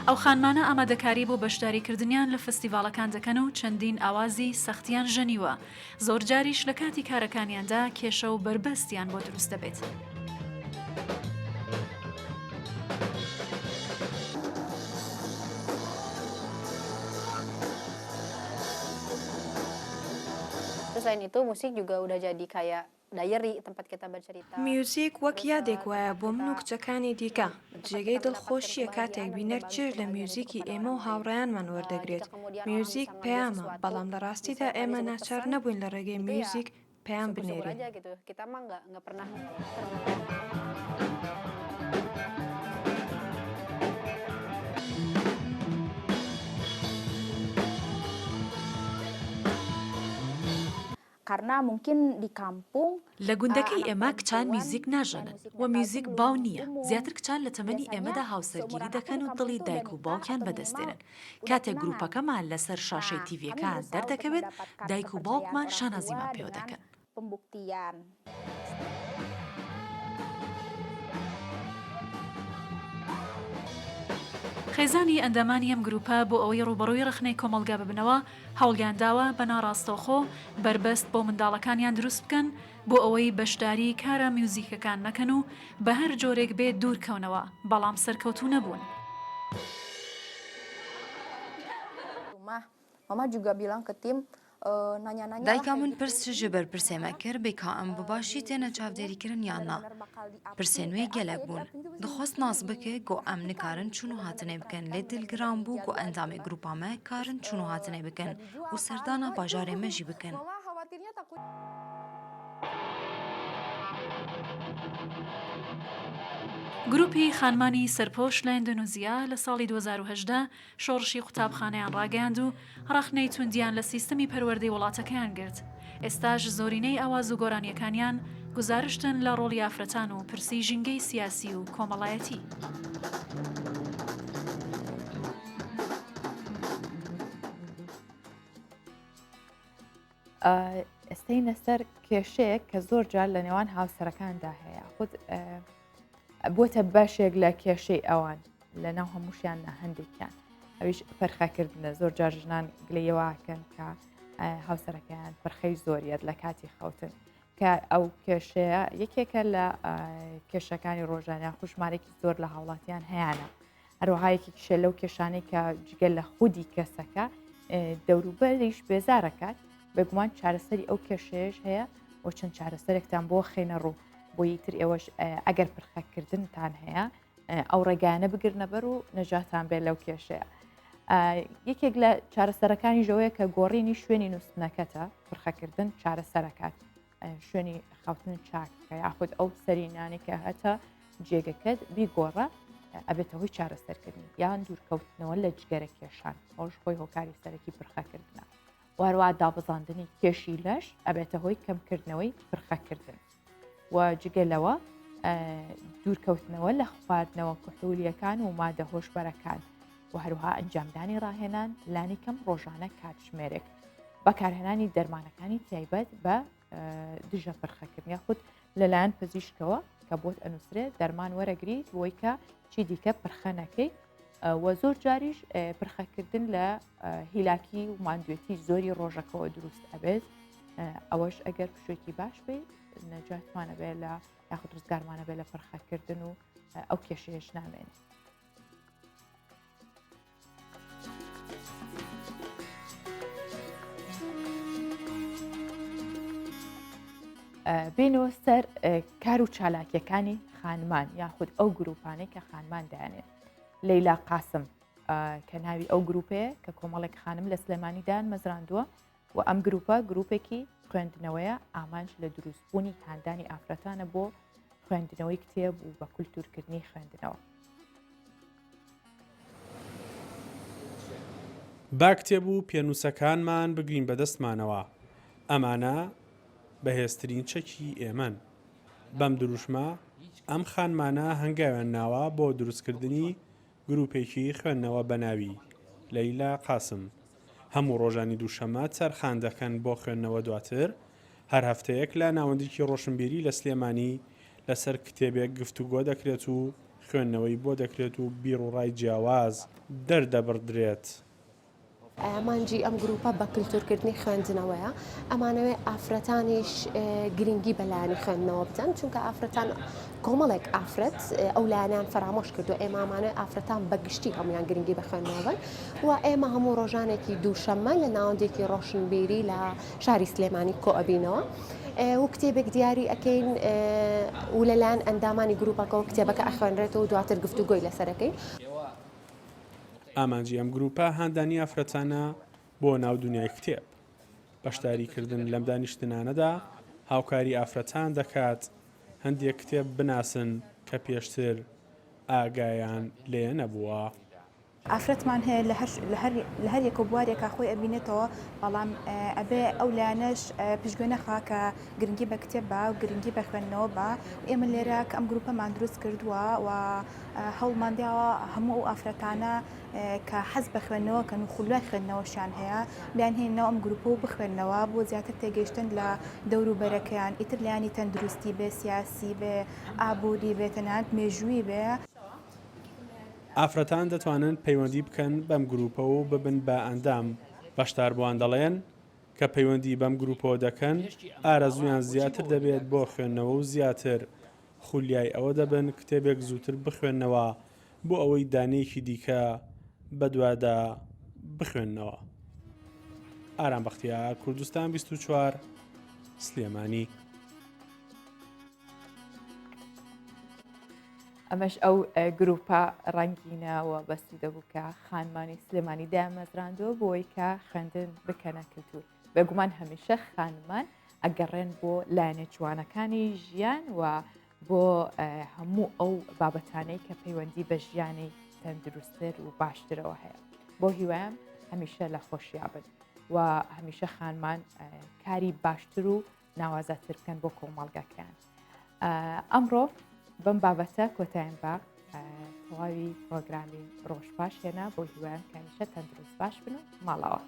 ئەو خانمانە ئامادەکاری بۆ بەشداریکردنیان لە فستیڤالەکان دەکەن و چەندین ئاوازی سەختیان ژەنیوە، زۆر جاریش لە کاتی کارەکانیاندا کێشە و بربەستیان بۆ دروست دەبێت. Selain itu musik juga udah jadi kayak diary tempat kita bercerita. میوزیک وەک یادێک وایە بۆ من و کچەکانی دیکە. جێگەی دڵخۆشیە کاتێک بینەرچێر لە میوزیکی ئێمە و هاوڕێیانمان وەردەگرێت. میوزیک پەیامە، بەڵام لە ڕاستیدا ئێمە ناچار نەبووین لە ڕێگەی میوزیک پەیام بنێرین. Kita mah nggak pernah. Karena mungkin di kampung لە گوندەکەی ئێمە کچان میوزیک ناژەنن و میوزیک باو نییە. زیاتر کچان لە تەمەنی ئێمەدا هاوسەرگیری دەکەن و دڵی دایک و باوکیان بەدەستێنن. کاتێک گروپەکەمان لەسەر شاشەی تیڤەکان دەردەکەوێت، دایک و باوکمان شانازیمان پێوە دەکەن. pembuktian. خێزانی ئەندامانی ئەم گروپە بۆ ئەوەی ڕوبەڕووی ڕخنەی کۆمەڵگا ببنەوە هەوڵیانداوە بە ناڕاستەوخۆ بربەست بۆ منداڵەکانیان دروست بکەن بۆ ئەوەی بەشداری کارە میوزیکەکان مەکەن و بە هەر جۆرێک بێت دوورکەونەوە، بەڵام سەرکەوتوو نەبوون. Mama juga bilang ke tim دایکا من پرس ji ber pirsê me kir bê ka em bi başî têne çavdêrîkirin yan na. Pirsên wê gelek bûn. Dixwast nas bike got em nikarin çûnû hatinê bikin lê dilgiran bû got endamê grupa me karin çûnû hatinê bikin û serdana bajarê me jî bikin. گروپی خانمانی سەرپۆش لە ئیندۆنێزیا لە ساڵی 2010 شۆڕشی قوتابخانەیان ڕاگەاند و ڕەخنەی توندیان لە سیستەمی پەروەردەی وڵاتەکەیان گرت. ئێستاش زۆرینەی ئاواز و گۆرانیەکانیان گزارشتن لە ڕۆڵی ئافرەتان و پرسی ژینگەی سیاسی و کۆمەڵایەتی. ئێستەینە سەر کێشەیەک کە زۆر جار لە نێوان هاوسەرەکاندا هەیە خود بۆتە باشێک لە کێشەی ئەوان لە ناو هەمووشیان هەندێکیان ئەویش پەرخەکردنە زۆر جار ژنان گلەیەوەکەن کە هاوسەرەکەیان پرخەی زۆریەت لە کاتی خەوتن کە ئەو کێشەیە یەکێکە لە کێشەکانی ڕۆژانە خوشمارێکی زۆر لە هاوڵاتیان هەیەە هەروەهایەکیشە لەو کێشانەی کە جگەل لە خودی کەسەکە دەوروبەریش بێزارەکات بەگومان چارەسەری ئەو کێشەیەش هەیە و چەند چارەسەرێکتان بۆ خێنە ڕوو بۆی تر ئێوەش ئەگەر پرخەکردنتان هەیە ئەو ڕێگانە بگرنە بەر و نەجاتان بێت لەو کێشەیە. یەکێک لە چارەسەرەکانی ژەوەیە کە گۆڕینی شوێنی نووسنەکەتە پرخەکردن چارەسەرەکات شوێنی خەوتن چاککە یاخود ئەو سەرینانی کە هەتە جێگەکەت بیگۆڕە ئەبێتە هۆی چارەسەرکردنی یان دوورکەوتنەوە لە جگەرە کێشان ئەوش خۆی هۆکاری سەرەکی پرخەکردنە. وارووا دابزاندنی کێشی لەش ئەبێتە هۆی کەمکردنەوەی پرخەکردن. و جگەلەوە دوورکەوتنەوە لە خواردنەوە کوحولیەکان و مادە هۆشبەرەکان و هەروها ئەنجامدانی ڕاهێنان لانی کەم ڕۆژانە کاتژمێرێک بەکارهێنانی دەرمانەکانی تایبەت بە دژە پرخەکردنی خود لەلایەن پزیشکەوە کە بۆت ئەنووسرێت دەرمان وەرەگریت بۆی کە چی دیکە پرخەنەکەی و زۆر جاریش پرخەکردن لە هیلاکی و ماندوێتی زۆری ڕۆژەکەەوە دروست ئەبێت ئەوەش ئەگەر پشوێکی باش بێت نەجاتمانە بێ لە یاخود ڕزگارمانە بێ لە پرخەکردن و ئەو کێشەیەش نامێنێت. بینەوە سەر کار و چالاکیەکانی خانمان یاخود ئەو گروپانەی کە خانمان دایانێت. لەیلا قاسم کە ناوی ئەو گروپەیە کە کۆمەڵێک خانم لە سلێمانیدان مەزراندووە و ئەم گروپە گروپێکی خوێندنەوەیە ئامانج لە دروستبوونی هاندانی ئافرەتانە بۆ خوێندنەوەی کتێب و بە کولتورکردنی خوێندنەوە. با کتێب و پێنووسەکانمان بگرین بەدەستمانەوە ئەمانە بەهێزترین چەکی ئێمەن. بەم دروشمە ئەم خانمانە هەنگاویان ناوە بۆ دروستکردنی گروپێکی خوێندنەوە بە ناوی لەیلا قاسم. هەموو ڕۆژانی دووشەمە چەرخان دەکەن بۆ خوێندنەوە دواتر هەر هەفتەیەک لە ناوەندێکی ڕۆشنبیری لە سلێمانی لەسەر کتێبێک گفتوگۆ دەکرێت و خوێندنەوەی بۆ دەکرێت و بیرڕای جیاواز دەردەبڕدرێت. مانجی ئەم گروپە بە کللتورکردنی خوێندنەوەیە ئەمانەوێ ئافرەتانیش گرنگی بەلایانی خوێندنەوە بدەن چونکە ئافرەتان کۆمەڵێک ئافرەت ئەو لایەنیان فەرامۆش کردو ئێمامانە ئافرەتان بەگشتی هەمویان گرنگی بە خوێندنەوەن و ئێمە هەموو ڕۆژانێکی دووشەممە لە ناوەندێکی ڕۆشنبیری لە شاری سلێمانی کۆئەبینەوە و کتێبێک دیاری ئەەکەین و لەلایەن ئەندامانی گروپەکەەوە کتێبەکە ئەخوێنرێتەوە و دواتر گفتوگۆی لەسەرەکەی. ئامانجی ئەم گروپە هاندانی ئافرەتانە بۆ ناو دنیای کتێب. بەشداریکردن لەم دانیشتنانەدا هاوکاری ئافرەتان دەکات هەندێک کتێب بناسن کە پێشتر ئاگایان لێ نەبووە. ئافرەتمان هەیە لە هەر یەکە بوارێکە خۆی ئەبینێتەوە بەڵام ئەبێ ئەو لایەنەش پشتگوێ نەخوا کە گرنگی بە کتێب بە و گرنگی بە خوێندنەوە بە ئێمە لێرە کە ئەم گروپەمان دروست کردووە و هەوڵماندیاوە هەموو ئەو ئافرەتانە کە حەز بە خوێندنەوە کەن و خولای خوێندنەوەشیان هەیە بیان هێنەوە ئەم گروپە و بخوێندنەوە بۆ زیاتر تێگەیشتن لە دەوروبەرەکەیان ئیتر لایانی تەندروستی بێ سیاسی بێ ئابووری بێ تەنانەت مێژووی بێ. ئافرەتان دەتوانن پەیوەندی بکەن بەم گروپە و ببن بە ئەندام بەشدار بۆوان دەڵێن کە پەیوەندی بەم گروپەوە دەکەن ئارەزویان زیاتر دەبێت بۆ خوێندنەوە و زیاتر خولیای ئەوە دەبن کتێبێک زووتر بخوێندنەوە بۆ ئەوەی دانەیەکی دیکە بەدوادا بخوێندنەوە. ئارام بەختیار کوردستان 24 سلێمانی. ئەمەش ئەو گروپە ڕەنگینەوە بەستی دەبوو کە خانمانی سلێمانی دامەزراندووە بۆی کە خوێندن بکەنە کللتور. بێگومان هەمیشە خانمان ئەگەڕێن بۆ لایەنە جوانەکانی ژیان و بۆ هەموو ئەو بابەتانەی کە پەیوەندی بە ژیانی تەندروستتر و باشترەوە هەیە. بۆ هیوایم هەمیشە لە خۆشیابن و هەمیشە خانمان کاری باشتر و ناوازاتر بکەن بۆ کۆمەڵگەکەیان. ئەمڕۆ بەم بابەتە کۆتایین بە تەواوی پرۆگرامی ڕۆژباش هێنا بۆ هیوایم کە هەمیشە تەندروست باش بن و ماڵەوە.